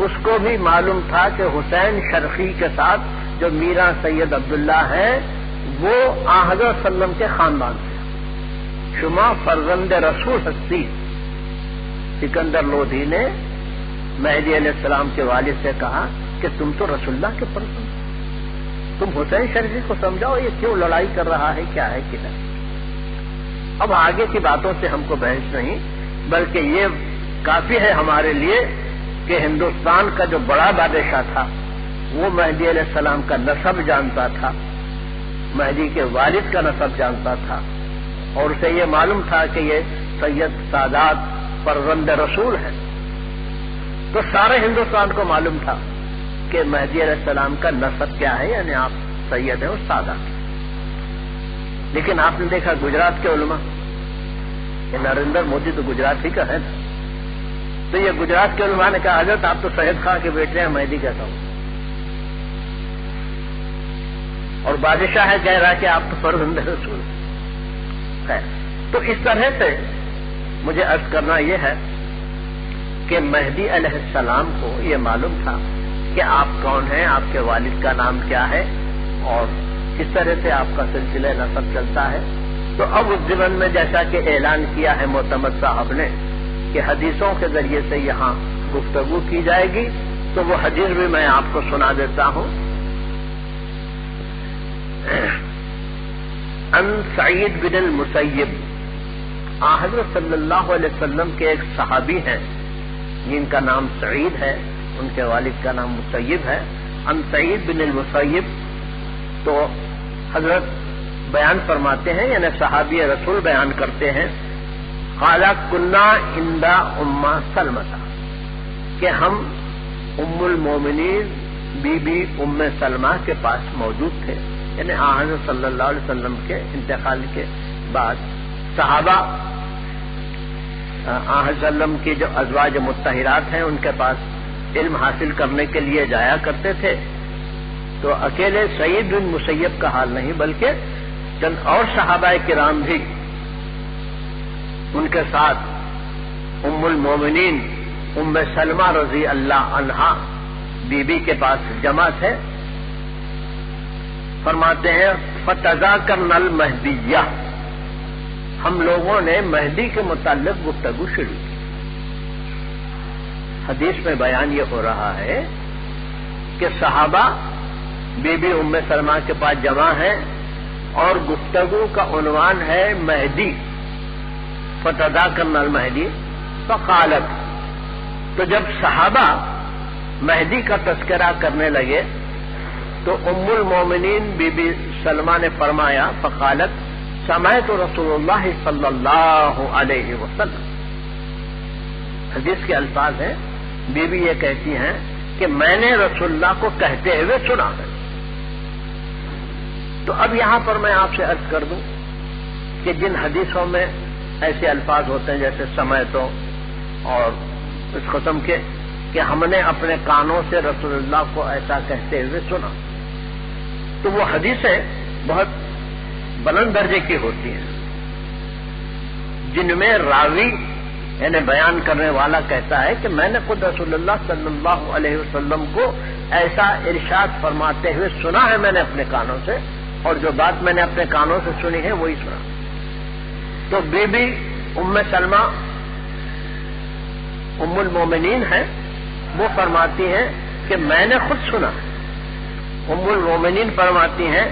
A: اس کو بھی معلوم تھا کہ حسین شرقی کے ساتھ جو میرا سید عبداللہ ہے وہ حضرت صلی اللہ علیہ وسلم کے خاندان سے، شما فرزند رسول ہستی۔ سکندر لودھی نے مہدی علیہ السلام کے والد سے کہا کہ تم تو رسول اللہ کے فرزند، تم حسین شرقی کو سمجھاؤ یہ کیوں لڑائی کر رہا ہے، کیا ہے کہ نہیں۔ اب آگے کی باتوں سے ہم کو بحث نہیں، بلکہ یہ کافی ہے ہمارے لیے کہ ہندوستان کا جو بڑا بادشاہ تھا وہ مہدی علیہ السلام کا نسب جانتا تھا، مہدی کے والد کا نسب جانتا تھا، اور اسے یہ معلوم تھا کہ یہ سید سادات فرزند رسول ہے۔ تو سارے ہندوستان کو معلوم تھا کہ مہدی علیہ السلام کا نسب کیا ہے، یعنی آپ سید ہیں اور سادات۔ لیکن آپ نے دیکھا گجرات کے علماء، کہ نریندر مودی تو گجرات ہی کا ہے، تو یہ گجرات کے علماء نے کہا حضرت آپ تو سید خان کے بیٹے ہیں، مہدی کہتا ہوں، اور بادشاہ ہے کہہ رہا کہ آپ تو فرزند رسول ہے۔ تو اس طرح سے مجھے عرض کرنا یہ ہے کہ مہدی علیہ السلام کو یہ معلوم تھا کہ آپ کون ہیں، آپ کے والد کا نام کیا ہے، اور کس طرح سے آپ کا سلسلہ نسب چلتا ہے۔ تو اب اس ضمن میں جیسا کہ اعلان کیا ہے معتمد صاحب نے کہ حدیثوں کے ذریعے سے یہاں گفتگو کی جائے گی، تو وہ حدیث بھی میں آپ کو سنا دیتا ہوں۔ ان سعید بن المسیب، حضرت صلی اللہ علیہ وسلم کے ایک صحابی ہیں جن کا نام سعید ہے، ان کے والد کا نام مسیب ہے، عن سعید بن المسیب. تو حضرت بیان فرماتے ہیں، یعنی صحابی رسول بیان کرتے ہیں، قال کنا عند ام سلمہ، کہ ہم ام المومنین بی بی ام سلمہ کے پاس موجود تھے. یعنی حضرت صلی اللہ علیہ وسلم کے انتقال کے بعد صحابہ حضرت وسلم کی جو ازواج مطہرات ہیں ان کے پاس علم حاصل کرنے کے لیے جایا کرتے تھے. تو اکیلے سعید بن مسیب کا حال نہیں، بلکہ چند اور صحابہ کرام بھی ان کے ساتھ ام المومنین ام سلمہ رضی اللہ عنہا بی بی کے پاس جمع تھے. فرماتے ہیں فتذاکرنا المہدیہ، ہم لوگوں نے مہدی کے متعلق گفتگو شروع کی. حدیث میں بیان یہ ہو رہا ہے کہ صحابہ بی بی ام سلمہ کے پاس جمع ہیں اور گفتگو کا عنوان ہے مہدی. فتذاکرنا المہدی فقالت، تو جب صحابہ مہدی کا تذکرہ کرنے لگے تو ام المومنین بی بی سلمہ نے فرمایا، فقالت سمعت رسول اللہ صلی اللہ علیہ وسلم. حدیث کے الفاظ ہیں، بی بی یہ کہتی ہیں کہ میں نے رسول اللہ کو کہتے ہوئے سنا ہے. تو اب یہاں پر میں آپ سے عرض کر دوں کہ جن حدیثوں میں ایسے الفاظ ہوتے ہیں جیسے سمعتو اور اس قسم کے کہ ہم نے اپنے کانوں سے رسول اللہ کو ایسا کہتے ہوئے سنا، تو وہ حدیثیں بہت بلند درجے کی ہوتی ہیں، جن میں راوی یعنی بیان کرنے والا کہتا ہے کہ میں نے خود رسول اللہ صلی اللہ علیہ وسلم کو ایسا ارشاد فرماتے ہوئے سنا ہے میں نے اپنے کانوں سے، اور جو بات میں نے اپنے کانوں سے سنی ہے وہی سنا. تو بی بی ام سلمہ ام المومنین ہیں، وہ فرماتی ہیں کہ میں نے خود سنا. ام المومنین فرماتی ہیں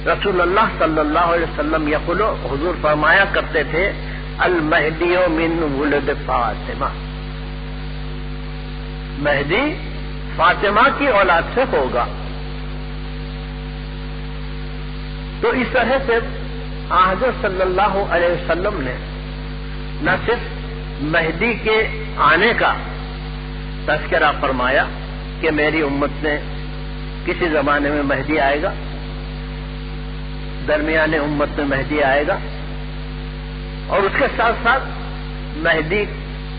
A: رسول اللہ صلی اللہ علیہ وسلم یقول، حضور فرمایا کرتے تھے المہدی من ولد فاطمہ، مہدی فاطمہ کی اولاد سے ہوگا. تو اس طرح سے حضرت صلی اللہ علیہ وسلم نے نہ صرف مہدی کے آنے کا تذکرہ فرمایا کہ میری امت میں کسی زمانے میں مہدی آئے گا، درمیان امت میں مہدی آئے گا، اور اس کے ساتھ ساتھ مہدی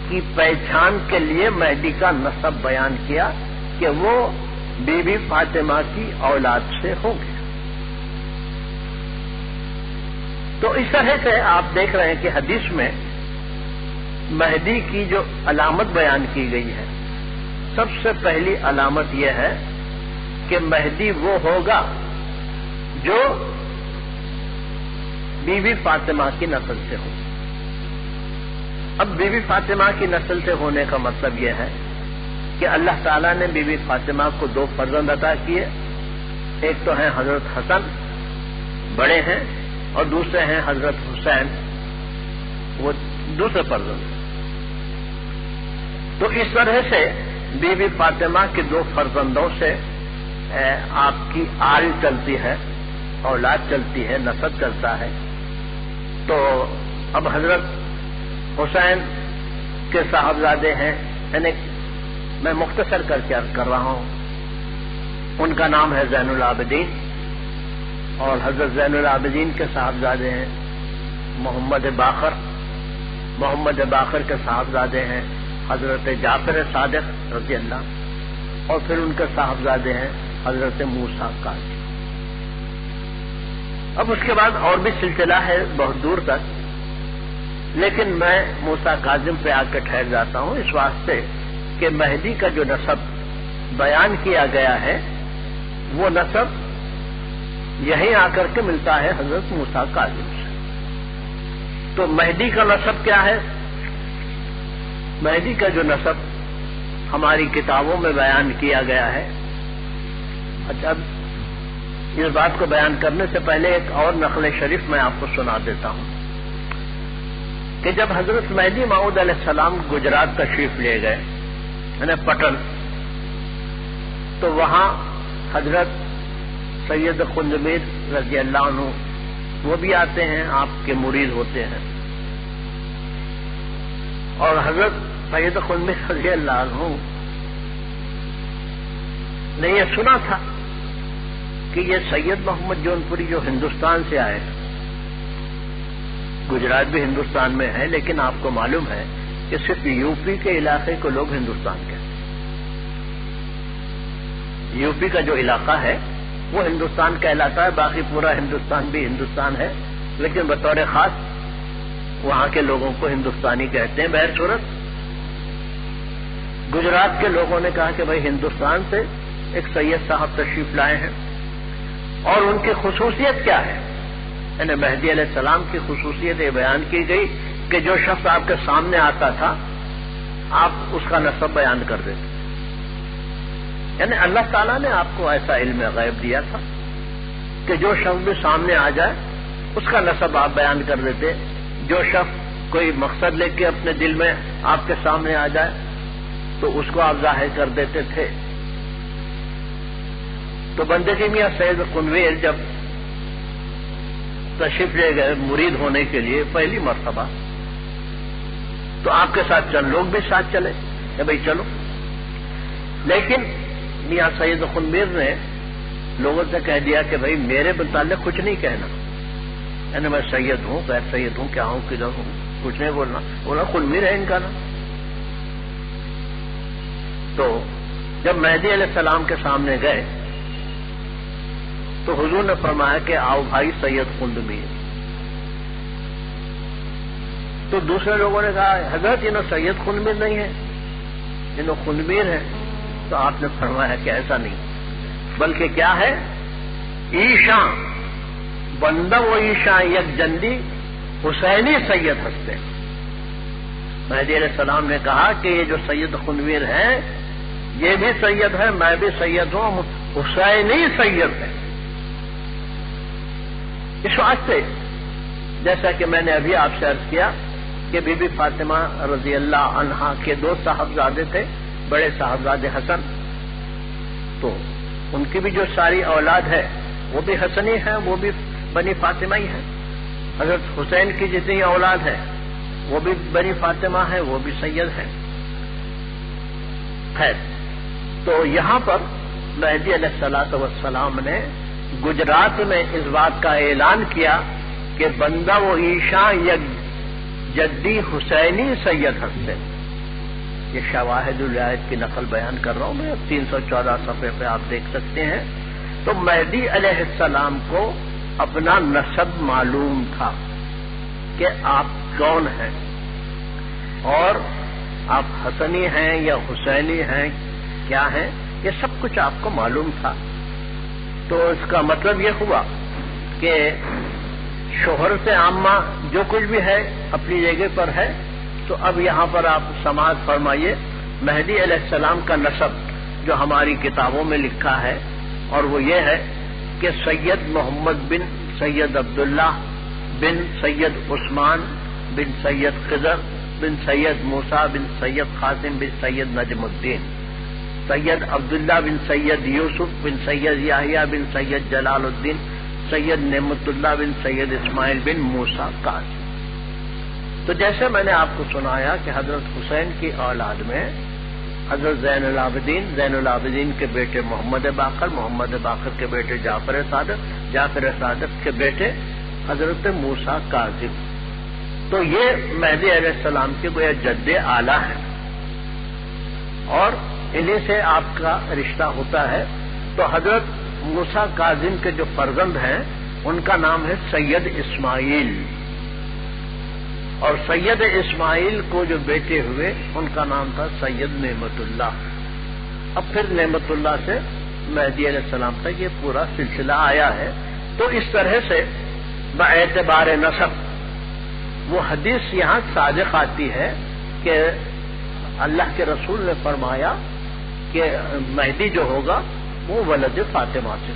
A: کی پہچان کے لیے مہدی کا نسب بیان کیا کہ وہ بی بی فاطمہ کی اولاد سے ہوں گے. تو اس طرح سے آپ دیکھ رہے ہیں کہ حدیث میں مہدی کی جو علامت بیان کی گئی ہے، سب سے پہلی علامت یہ ہے کہ مہدی وہ ہوگا جو بی بی فاطمہ کی نسل سے ہو. اب بی بی فاطمہ کی نسل سے ہونے کا مطلب یہ ہے کہ اللہ تعالیٰ نے بی بی فاطمہ کو دو فرزند عطا کیے. ایک تو ہیں حضرت حسن بڑے ہیں، اور دوسرے ہیں حضرت حسین، وہ دوسرے فرزند. تو اس طرح سے بی بی فاطمہ کے دو فرزندوں سے آپ کی آل چلتی ہے، اولاد چلتی ہے، نسب چلتا ہے. تو اب حضرت حسین کے صاحبزادے ہیں، یعنی میں مختصر کر کے عرض کر رہا ہوں، ان کا نام ہے زین العابدین، اور حضرت زین العابدین کے صاحبزادے ہیں محمد باقر. محمد باقر کے صاحبزادے ہیں حضرت جعفر صادق رضی اللہ، اور پھر ان کے صاحبزادے ہیں حضرت موسیٰ کاظم. اب اس کے بعد اور بھی سلسلہ ہے بہت دور تک، لیکن میں موسیٰ کاظم پہ آ کے ٹھہر جاتا ہوں اس واسطے کہ مہدی کا جو نسب بیان کیا گیا ہے وہ نسب یہیں آ کر کے ملتا ہے حضرت موسیٰ کاظم سے. تو مہدی کا نسب کیا ہے؟ مہدی کا جو نسب ہماری کتابوں میں بیان کیا گیا ہے. اچھا، اس بات کو بیان کرنے سے پہلے ایک اور نقل شریف میں آپ کو سنا دیتا ہوں کہ جب حضرت مہدی موعود علیہ السلام گجرات تشریف لے گئے، یعنی پٹن تو وہاں حضرت سید خندمیر رضی اللہ عنہ وہ بھی آتے ہیں، آپ کے مرید ہوتے ہیں، اور حضرت سید خندمیر رضی اللہ عنہ نے یہ سنا تھا کہ یہ سید محمد جونپوری جو ہندوستان سے آئے، گجرات بھی ہندوستان میں ہے، لیکن آپ کو معلوم ہے کہ صرف یو پی کے علاقے کو لوگ ہندوستان کہتے ہیں۔ یو پی کا جو علاقہ ہے وہ ہندوستان کہلاتا ہے، باقی پورا ہندوستان بھی ہندوستان ہے، لیکن بطور خاص وہاں کے لوگوں کو ہندوستانی کہتے ہیں۔ بہر صورت گجرات کے لوگوں نے کہا کہ بھائی ہندوستان سے ایک سید صاحب تشریف لائے ہیں، اور ان کی خصوصیت کیا ہے؟ یعنی مہدی علیہ السلام کی خصوصیت یہ بیان کی گئی کہ جو شخص آپ کے سامنے آتا تھا آپ اس کا نسب بیان کر دیتے، یعنی اللہ تعالیٰ نے آپ کو ایسا علم غیب دیا تھا کہ جو شخص بھی سامنے آ جائے اس کا نسب آپ بیان کر دیتے، جو شخص کوئی مقصد لے کے اپنے دل میں آپ کے سامنے آ جائے تو اس کو آپ ظاہر کر دیتے تھے۔ تو بندے کی میاں سید خندمیر جب تشریف لے گئے مرید ہونے کے لیے پہلی مرتبہ، تو آپ کے ساتھ چند لوگ بھی ساتھ چلے کہ بھائی چلو، لیکن میاں سید خندمیر نے لوگوں سے کہہ دیا کہ بھائی میرے متعلق کچھ نہیں کہنا، یعنی میں سید ہوں، غیر سید ہوں، کیا ہوں، کدھر ہوں، کچھ نہیں بولنا، بولا خندمیر ہے ان کا نام۔ تو جب مہدی علیہ السلام کے سامنے گئے تو حضور نے فرمایا کہ آؤ بھائی سید خندمیر۔ تو دوسرے لوگوں نے کہا حضرت انہوں سید خندمیر نہیں ہے، انہوں خندمیر ہے۔ تو آپ نے فرمایا کہ ایسا نہیں، بلکہ کیا ہے، ایشاں بندہ و ایشاں یک جندی حسینی سید ہستے۔ مہدی علیہ السلام نے کہا کہ یہ جو سید خندمیر ہیں یہ بھی سید ہے، میں بھی سید ہوں، حسینی سید ہے۔ اس واسطے جیسا کہ میں نے ابھی آپ سے عرض کیا کہ بی بی فاطمہ رضی اللہ عنہا کے دو صاحبزادے تھے، بڑے صاحبزادے حسن، تو ان کی بھی جو ساری اولاد ہے وہ بھی حسنی ہے، وہ بھی بنی فاطمہ ہی ہے۔ حضرت حسین کی جتنی اولاد ہے وہ بھی بنی فاطمہ ہے، وہ بھی سید ہے۔ خیر، تو یہاں پر مہدی علیہ الصلوۃ والسلام نے گجرات میں اس بات کا اعلان کیا کہ بندہ و ایشاں یک جدی حسینی سید ہستے۔ یہ شواہد الولایت کی نقل بیان کر رہا ہوں میں، 314 صفحے پہ آپ دیکھ سکتے ہیں۔ تو مہدی علیہ السلام کو اپنا نسب معلوم تھا کہ آپ کون ہیں، اور آپ حسنی ہیں یا حسینی ہیں، کیا ہیں، یہ سب کچھ آپ کو معلوم تھا۔ تو اس کا مطلب یہ ہوا کہ شہرت عامہ جو کچھ بھی ہے اپنی جگہ پر ہے۔ تو اب یہاں پر آپ سماعت فرمائیے مہدی علیہ السلام کا نسب جو ہماری کتابوں میں لکھا ہے، اور وہ یہ ہے کہ سید محمد بن سید عبداللہ بن سید عثمان بن سید خضر بن سید موسیٰ بن سید قاسم بن سید نجم الدین، سید عبداللہ بن سید یوسف بن سید یحییٰ بن سید جلال الدین، سید نعمت اللہ بن سید اسماعیل بن موسیٰ قاسم۔ تو جیسے میں نے آپ کو سنایا کہ حضرت حسین کی اولاد میں حضرت زین العابدین کے بیٹے محمد باقر کے بیٹے جعفر صادق کے بیٹے حضرت موسیٰ کاظم۔ تو یہ مہدی علیہ السلام کے گویا جد اعلیٰ ہیں، اور انہیں سے آپ کا رشتہ ہوتا ہے۔ تو حضرت موسیٰ کاظم کے جو فرزند ہیں ان کا نام ہے سید اسماعیل، اور سید اسماعیل کو جو بیٹے ہوئے ان کا نام تھا سید نعمت اللہ۔ اب پھر نعمت اللہ سے مہدی علیہ السلام تک یہ پورا سلسلہ آیا ہے۔ تو اس طرح سے باعتبار نسب وہ حدیث یہاں صادق آتی ہے کہ اللہ کے رسول نے فرمایا کہ مہدی جو ہوگا وہ ولد فاطمہ سے۔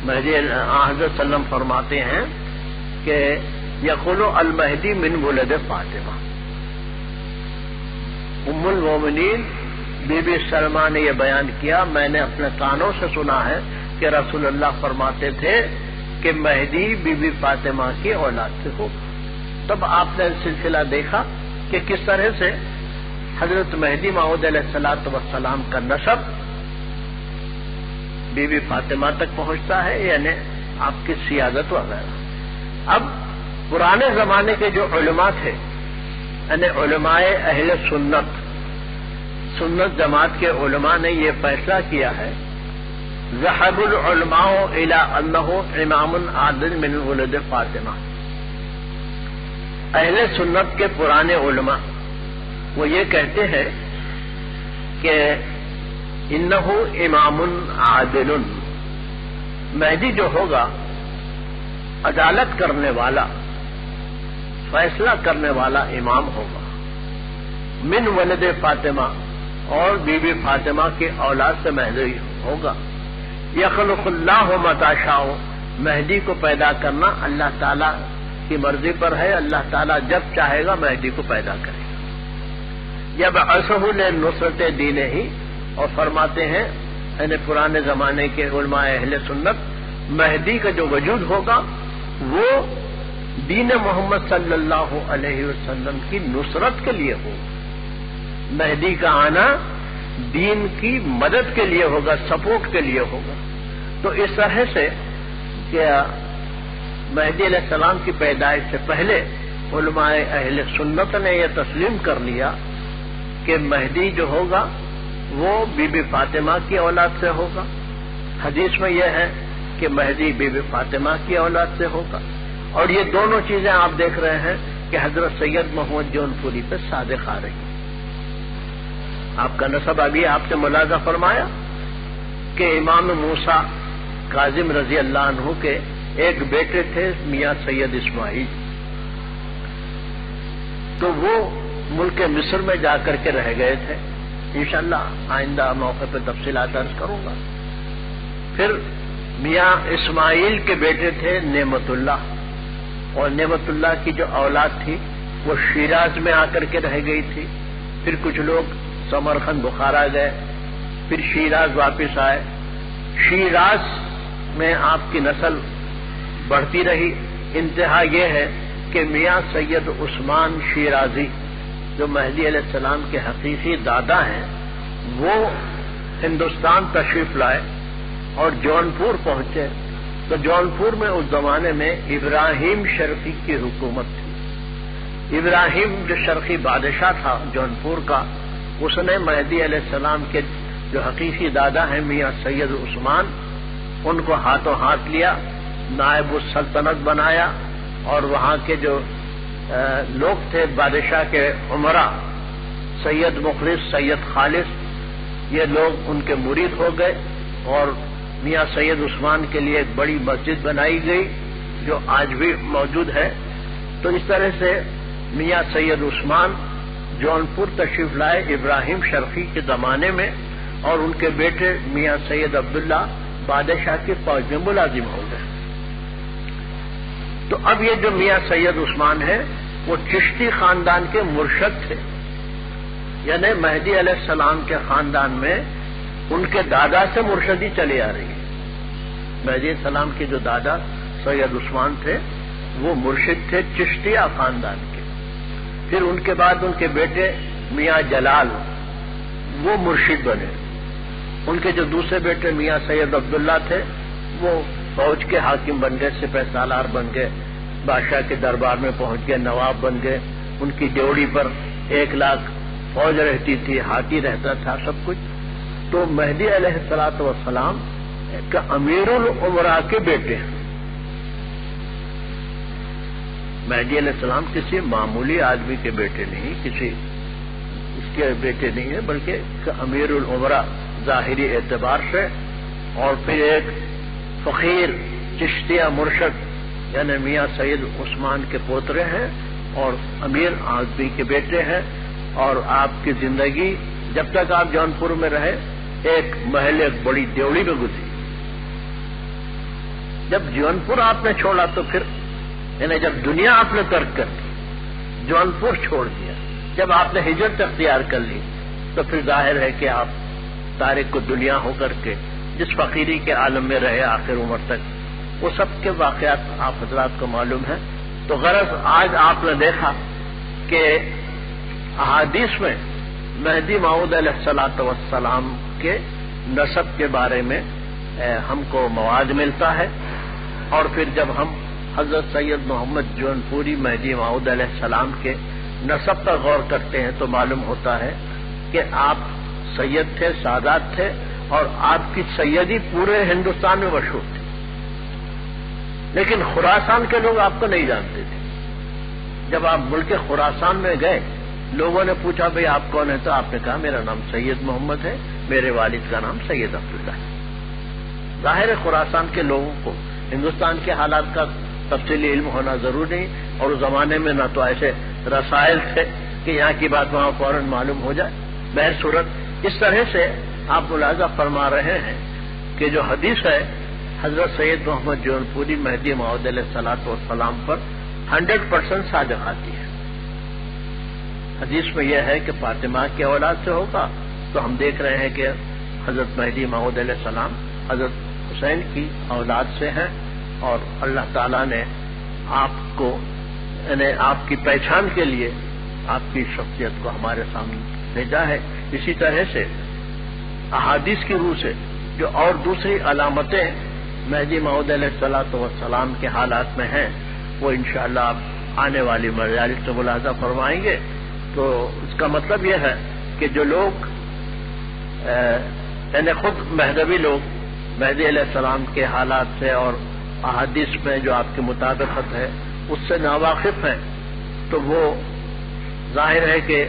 A: مہدی حضرت سلم فرماتے ہیں کہ یقول المہدی من ولد فاطمہ، ام المومنین بی بی سلمہ نے یہ بیان کیا، میں نے اپنے کانوں سے سنا ہے کہ رسول اللہ فرماتے تھے کہ مہدی بی بی فاطمہ کی اولاد سے ہو۔ تب آپ نے سلسلہ دیکھا کہ کس طرح سے حضرت مہدی موعود علیہ الصلوۃ والسلام کا نسب بی بی فاطمہ تک پہنچتا ہے، یعنی آپ کی سیادت وغیرہ۔ اب پرانے زمانے کے جو علماء تھے، یعنی علماء اہل سنت جماعت کے علماء نے یہ فیصلہ کیا ہے، ذهب العلماء الى انه امام عادل من ولد فاطمہ۔ اہل سنت کے پرانے علماء وہ یہ کہتے ہیں کہ انه امام عادل، مہدی جو ہوگا عدالت کرنے والا، فیصلہ کرنے والا امام ہوگا، من ولد فاطمہ، اور بی بی فاطمہ کی اولاد سے مہدی ہوگا۔ یخلق اللہ متی شاء، مہدی کو پیدا کرنا اللہ تعالیٰ کی مرضی پر ہے، اللہ تعالیٰ جب چاہے گا مہدی کو پیدا کرے گا۔ یبعثہ لنصرۃ دینہ، اور فرماتے ہیں یعنی پرانے زمانے کے علماء اہل سنت، مہدی کا جو وجود ہوگا وہ دین محمد صلی اللہ علیہ وسلم کی نصرت کے لیے ہوگا۔ مہدی کا آنا دین کی مدد کے لیے ہوگا، سپورٹ کے لیے ہوگا۔ تو اس طرح سے کہ مہدی علیہ السلام کی پیدائش سے پہلے علماء اہل سنت نے یہ تسلیم کر لیا کہ مہدی جو ہوگا وہ بی بی فاطمہ کی اولاد سے ہوگا۔ حدیث میں یہ ہے کہ مہدی بی بی فاطمہ کی اولاد سے ہوگا، اور یہ دونوں چیزیں آپ دیکھ رہے ہیں کہ حضرت سید محمد جونپوری پہ صادق آ رہی ہیں۔ آپ کا نسب ابھی آپ سے ملاحظہ فرمایا کہ امام موسیٰ کاظم رضی اللہ عنہ کے ایک بیٹے تھے میاں سید اسماعیل، تو وہ ملک مصر میں جا کر کے رہ گئے تھے۔ انشاءاللہ آئندہ موقع پہ تفصیلات عرض کروں گا۔ پھر میاں اسماعیل کے بیٹے تھے نعمت اللہ، اور نعمت اللہ کی جو اولاد تھی وہ شیراز میں آ کر کے رہ گئی تھی۔ پھر کچھ لوگ سمرقند بخارا گئے، پھر شیراز واپس آئے۔ شیراز میں آپ کی نسل بڑھتی رہی، انتہا یہ ہے کہ میاں سید عثمان شیرازی جو مہدی علیہ السلام کے حقیقی دادا ہیں، وہ ہندوستان تشریف لائے اور جونپور پہنچے۔ تو جونپور میں اس زمانے میں ابراہیم شرقی کی حکومت تھی۔ ابراہیم جو شرقی بادشاہ تھا جونپور کا، اس نے مہدی علیہ السلام کے جو حقیقی دادا ہیں میاں سید عثمان، ان کو ہاتھوں ہاتھ لیا، نائب السلطنت بنایا، اور وہاں کے جو لوگ تھے بادشاہ کے عمرا، سید مخلص، سید خالص، یہ لوگ ان کے مرید ہو گئے، اور میاں سید عثمان کے لیے ایک بڑی مسجد بنائی گئی جو آج بھی موجود ہے۔ تو اس طرح سے میاں سید عثمان جونپور تشریف لائے ابراہیم شرقی کے زمانے میں، اور ان کے بیٹے میاں سید عبداللہ بادشاہ کی فوج میں ملازم ہو گئے۔ تو اب یہ جو میاں سید عثمان ہے وہ چشتی خاندان کے مرشد تھے، یعنی مہدی علیہ السلام کے خاندان میں ان کے دادا سے مرشدی چلی آ رہی ہے۔ مہدی علیہ السلام کے جو دادا سید عثمان تھے وہ مرشد تھے چشتیہ خاندان کے۔ پھر ان کے بعد ان کے بیٹے میاں جلال وہ مرشد بنے۔ ان کے جو دوسرے بیٹے میاں سید عبداللہ تھے وہ فوج کے حاکم بن گئے، سپہ سالار بن گئے، بادشاہ کے دربار میں پہنچ گئے، نواب بن گئے۔ ان کی ڈیوڑی پر 1,00,000 فوج رہتی تھی، ہاتھی رہتا تھا، سب کچھ۔ تو مہدی علیہ الصلوۃ والسلام کا امیر الامراء کے بیٹے ہیں۔ مہدی علیہ السلام کسی معمولی آدمی کے بیٹے نہیں، کسی اس کے بیٹے نہیں ہے، بلکہ امیر الامراء ظاہری اعتبار سے، اور پھر ایک فقیر چشتیہ مرشد یعنی میاں سید عثمان کے پوترے ہیں، اور امیر آدمی کے بیٹے ہیں۔ اور آپ کی زندگی جب تک آپ جونپور میں رہے ایک محل، ایک بڑی دیوڑی میں گزری۔ جب جونپور آپ نے چھوڑا تو پھر یعنی جب دنیا آپ نے ترک کر دی، جونپور چھوڑ دیا، جب آپ نے ہجرت اختیار کر لی، تو پھر ظاہر ہے کہ آپ تارک کو دنیا ہو کر کے جس فقیری کے عالم میں رہے آخر عمر تک، وہ سب کے واقعات آپ حضرات کو معلوم ہیں. تو غرض آج آپ نے دیکھا کہ احادیث میں مہدی موعود علیہ الصلوۃ والسلام کے نسب کے بارے میں ہم کو مواد ملتا ہے، اور پھر جب ہم حضرت سید محمد جونپوری مہدی موعود علیہ السلام کے نسب پر غور کرتے ہیں تو معلوم ہوتا ہے کہ آپ سید تھے، سادات تھے، اور آپ کی سیدی پورے ہندوستان میں مشہور تھی. لیکن خراسان کے لوگ آپ کو نہیں جانتے تھے. جب آپ ملک خراسان میں گئے، لوگوں نے پوچھا بھئی آپ کون ہیں، تو آپ نے کہا میرا نام سید محمد ہے، میرے والد کا نام سید عبداللہ ہے. ظاہر خراسان کے لوگوں کو ہندوستان کے حالات کا تفصیلی علم ہونا ضروری نہیں، اور اس زمانے میں نہ تو ایسے رسائل تھے کہ یہاں کی بات وہاں فوراً معلوم ہو جائے. بہرصورت اس طرح سے آپ ملاحظہ فرما رہے ہیں کہ جو حدیث ہے حضرت سید محمد جونپوری مہدی موعود علیہ الصلوۃ والسلام پر 100% صادق آتی ہے. حدیث میں یہ ہے کہ فاطمہ کے اولاد سے ہوگا، تو ہم دیکھ رہے ہیں کہ حضرت مہدی موعود علیہ السلام حضرت حسین کی اولاد سے ہیں، اور اللہ تعالیٰ نے آپ کو یعنی آپ کی پہچان کے لیے آپ کی شخصیت کو ہمارے سامنے بھیجا ہے. اسی طرح سے احادیث کی روح سے جو اور دوسری علامتیں مہدی موعود علیہ الصلوۃ والسلام کے حالات میں ہیں، وہ انشاءاللہ آپ آنے والی مجالس سے ملاحظہ فرمائیں گے. تو اس کا مطلب یہ ہے کہ جو لوگ یعنی خود مہدوی لوگ مہدی علیہ السلام کے حالات سے اور احادیث میں جو آپ کی مطابقت ہے اس سے ناواقف ہیں، تو وہ ظاہر ہے کہ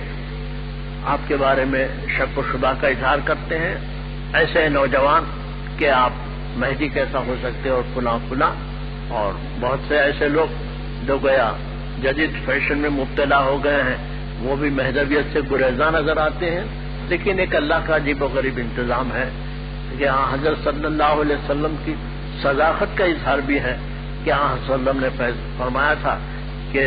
A: آپ کے بارے میں شک و شبہ کا اظہار کرتے ہیں. ایسے نوجوان کہ آپ مہدی کیسا ہو سکتے اور فلاں فلاں، اور بہت سے ایسے لوگ جو گیا جدید فیشن میں مبتلا ہو گئے ہیں، وہ بھی مہدویت سے گریزاں نظر آتے ہیں. لیکن ایک اللہ کا عجیب و غریب انتظام ہے کہ حضرت صلی اللہ علیہ وسلم کی صداقت کا اظہار بھی ہے کہ صلی اللہ علیہ وسلم نے فرمایا تھا کہ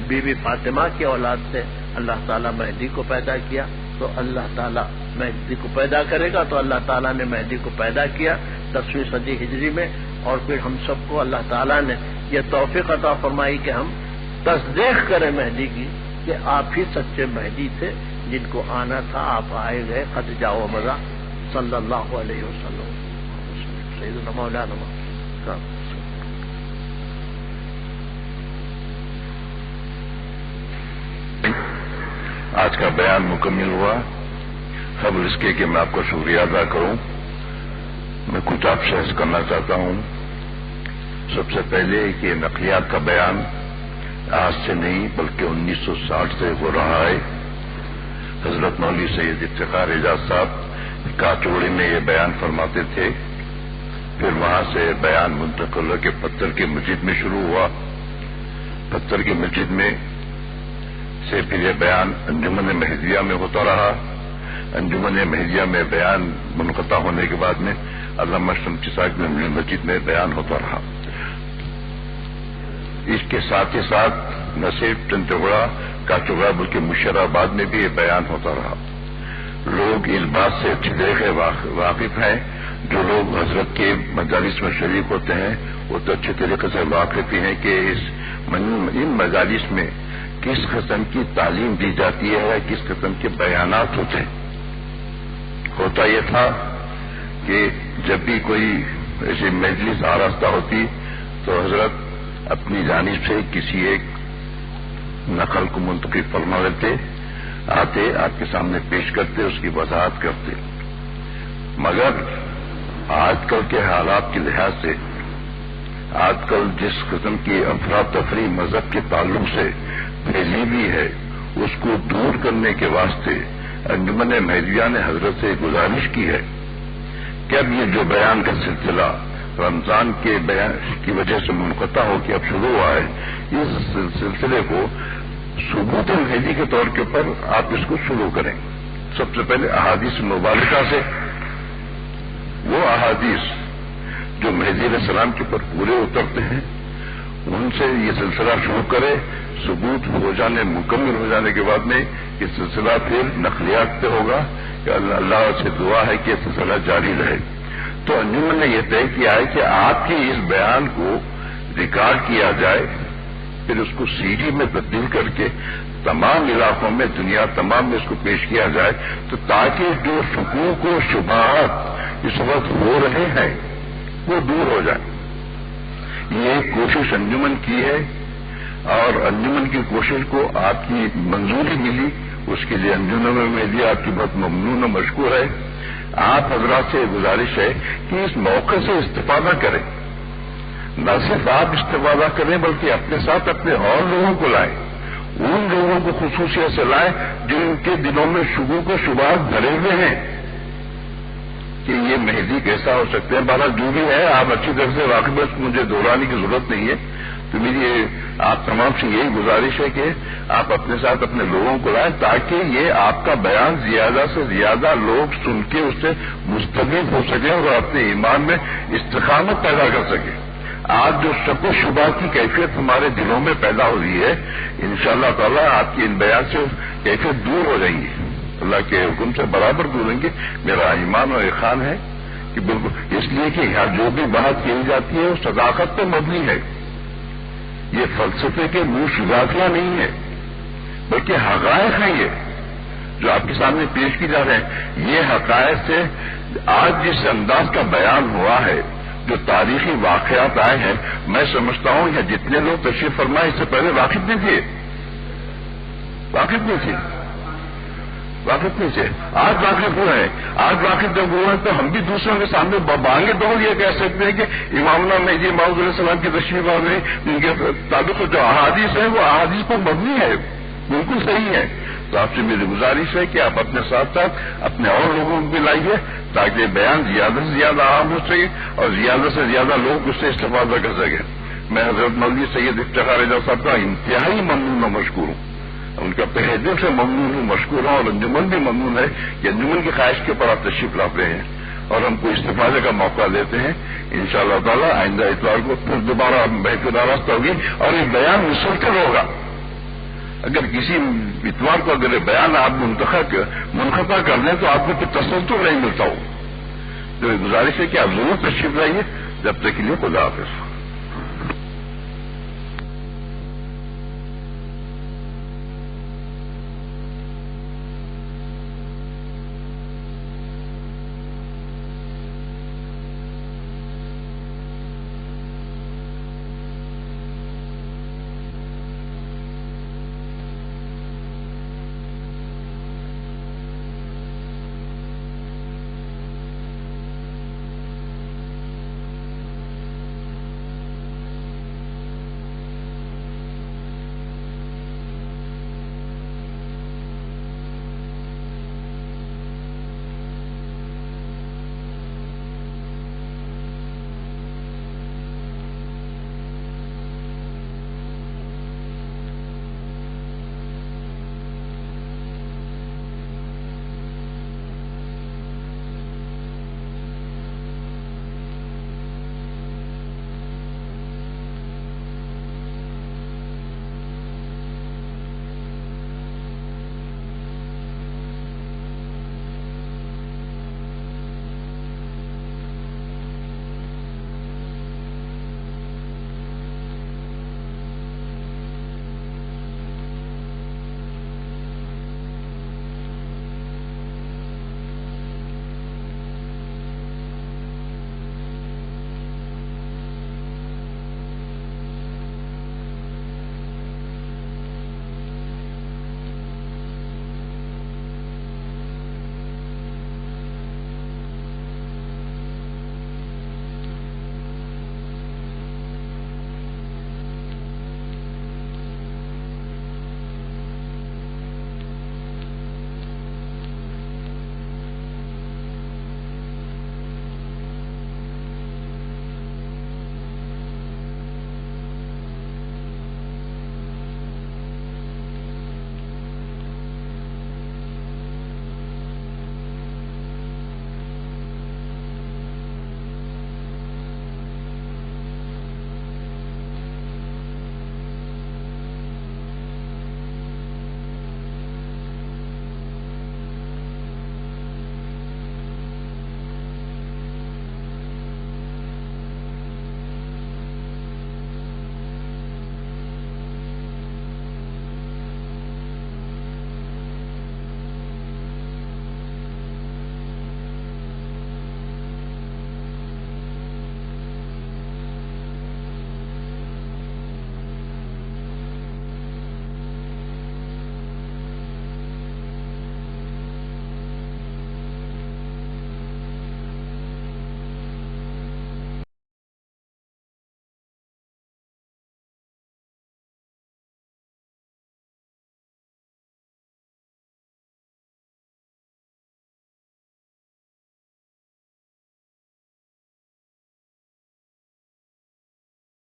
A: بی بی فاطمہ کی اولاد سے اللہ تعالیٰ مہدی کو پیدا کیا، تو اللہ تعالیٰ مہدی کو پیدا کرے گا. تو اللہ تعالیٰ نے مہدی کو پیدا کیا 10ویں صدی ہجری میں، اور پھر ہم سب کو اللہ تعالیٰ نے یہ توفیق عطا فرمائی کہ ہم تصدیق کریں مہدی کی کہ آپ ہی سچے مہدی تھے جن کو آنا تھا، آپ آئے گئے. قد جاؤ مزہ صلی اللہ علیہ وسلم. سیدنا مولانا
B: آج کا بیان مکمل ہوا. قبل اس کے کہ میں آپ کا شکریہ ادا کروں، میں کچھ آپ سے عرض کرنا چاہتا ہوں. سب سے پہلے کہ نقلیات کا بیان آج سے نہیں بلکہ 1960 سے ہو رہا ہے. حضرت مولوی سید افتخار اعجاز صاحب کاچوڑی میں یہ بیان فرماتے تھے، پھر وہاں سے بیان منتقل ہو کے پتھر کی مسجد میں شروع ہوا. پتھر کی مسجد میں سے پھر یہ بیان انجمن مہدیہ میں ہوتا رہا. انجمن مہدیہ میں بیان منقطع ہونے کے بعد میں علامہ شمسی صاحب میں مسجد میں بیان ہوتا رہا. اس کے ساتھ ہی ساتھ نہ صرف ٹنٹوڑا کاچوڑا بلکہ مشرآباد میں بھی یہ بیان ہوتا رہا. لوگ اس بات سے اچھی طرح سے واقف ہیں، جو لوگ حضرت کے مجالس میں شریک ہوتے ہیں وہ تو اچھی طریقے سے واقف ہی ہیں کہ ان مجالس میں کس قسم کی تعلیم دی جاتی ہے، کس قسم کے بیانات ہوتے ہیں. ہوتا یہ تھا کہ جب بھی کوئی ایسی مجلس آراستہ ہوتی تو حضرت اپنی جانب سے کسی ایک نقل کو منتخب فرما لیتے، آتے آپ کے سامنے پیش کرتے، اس کی وضاحت کرتے. مگر آج کل کے حالات کے لحاظ سے آج کل جس قسم کی افراتفری مذہب کے تعلق سے پھیلی بھی ہے، اس کو دور کرنے کے واسطے انجمن مہدیہ نے حضرت سے گزارش کی ہے کہ اب یہ جو بیان کا سلسلہ رمضان کے بیان کی وجہ سے منقطع ہو کے اب شروع ہوا ہے، اس سلسلے کو ثبوت مہدی کے طور کے اوپر آپ اس کو شروع کریں. سب سے پہلے احادیث مبارکہ سے، وہ احادیث جو مہدی علیہ السلام کے اوپر پورے اترتے ہیں ان سے یہ سلسلہ شروع کرے. ثبوت ہو جانے مکمل ہو جانے کے بعد میں یہ سلسلہ پھر نقلیات پہ ہوگا. کہ اللہ سے دعا ہے کہ سلسلہ جاری رہے. تو انجمن نے یہ طے کیا ہے کہ آپ کے اس بیان کو ریکارڈ کیا جائے، پھر اس کو سی ڈی میں تبدیل کر کے تمام علاقوں میں، دنیا تمام میں اس کو پیش کیا جائے، تو تاکہ جو شکوک و شبہات اس وقت ہو رہے ہیں وہ دور ہو جائیں. یہ ایک کوشش انجمن کی ہے اور انجمن کی کوشش کو آپ کی منظوری ملی، اس کے لیے انجمن میں بھی آپ کی بہت ممنون و مشکور ہے. آپ حضرات سے گزارش ہے کہ اس موقع سے استفادہ کریں، نہ صرف آپ استفادہ کریں بلکہ اپنے ساتھ اپنے اور لوگوں کو لائیں، ان لوگوں کو خصوصیت سے لائیں جن کے دلوں میں شکوک و شبہات بھرے ہوئے ہیں کہ یہ مہدی کیسا ہو سکتے ہیں. بہرحال جو بھی ہے آپ اچھی طرح سے واقف ہیں، مجھے دہرانے کی ضرورت نہیں ہے. تو میری آپ تمام سے یہی گزارش ہے کہ آپ اپنے ساتھ اپنے لوگوں کو لائیں تاکہ یہ آپ کا بیان زیادہ سے زیادہ لوگ سن کے اس سے مستفید ہو سکیں اور اپنے ایمان میں استقامت پیدا کر سکیں. آج جو شک و شبہ کی کیفیت ہمارے دلوں میں پیدا ہو رہی ہے، انشاءاللہ تعالی آپ کی ان بیان سے کیفیت دور ہو جائیں گی، اللہ کے حکم سے برابر دور ہوں گے. میرا ایمان و اخان ہے کہ بالکل، اس لیے کہ یہاں جو بھی بات کی جاتی ہے وہ صداقت پہ مبنی ہے. یہ فلسفے کے منہ شگافیاں نہیں ہے بلکہ حقائق ہیں. یہ جو آپ کے سامنے پیش کی جا رہے ہیں یہ حقائق سے آج جس انداز کا بیان ہوا ہے، جو تاریخی واقعات آئے ہیں، میں سمجھتا ہوں یہ جتنے لوگ تشریف فرمائے اس سے پہلے واقف نہیں تھے. آج واقف ہوئے ہیں. آج واقف جب ہوئے ہیں تو ہم بھی دوسروں کے سامنے بانگے دوڑ یہ کہہ سکتے ہیں کہ امامنا مہدی موعود علیہ السلام کی تشریف آوری ان کے تعلق جو احادیث ہیں وہ احادیث پر مبنی ہے، بالکل صحیح ہے. تو آپ سے میری گزارش ہے کہ آپ اپنے ساتھ ساتھ اپنے اور لوگوں کو بھی لائیے تاکہ بیان زیادہ سے زیادہ عام ہو سکے اور زیادہ سے زیادہ لوگ اس سے استفادہ کر سکیں. میں حضرت مولوی سید افتخار اعجاز صاحب کا انتہائی ممنون و مشکور ہوں، ان کا تہ دل سے ممنون ہوں، مشکور ہوں، اور انجمن بھی ممنون ہے کہ انجمن کی خواہش کے اوپر آپ تشریف لاتے ہیں اور ہم کو استفادے کا موقع دیتے ہیں. انشاءاللہ تعالی آئندہ اتوار کو پھر دوبارہ محفل آراستہ ہوگی اور یہ بیان مسلسل ہوگا. اگر کسی اتوار کو اگر بیان آپ منقطع کر لیں تو آپ کو پھر تسلسل نہیں ملتا ہو. تو گزارش ہے کہ آپ ضرور تشریف لائیے. جب تک کے لیے خدا حافظ.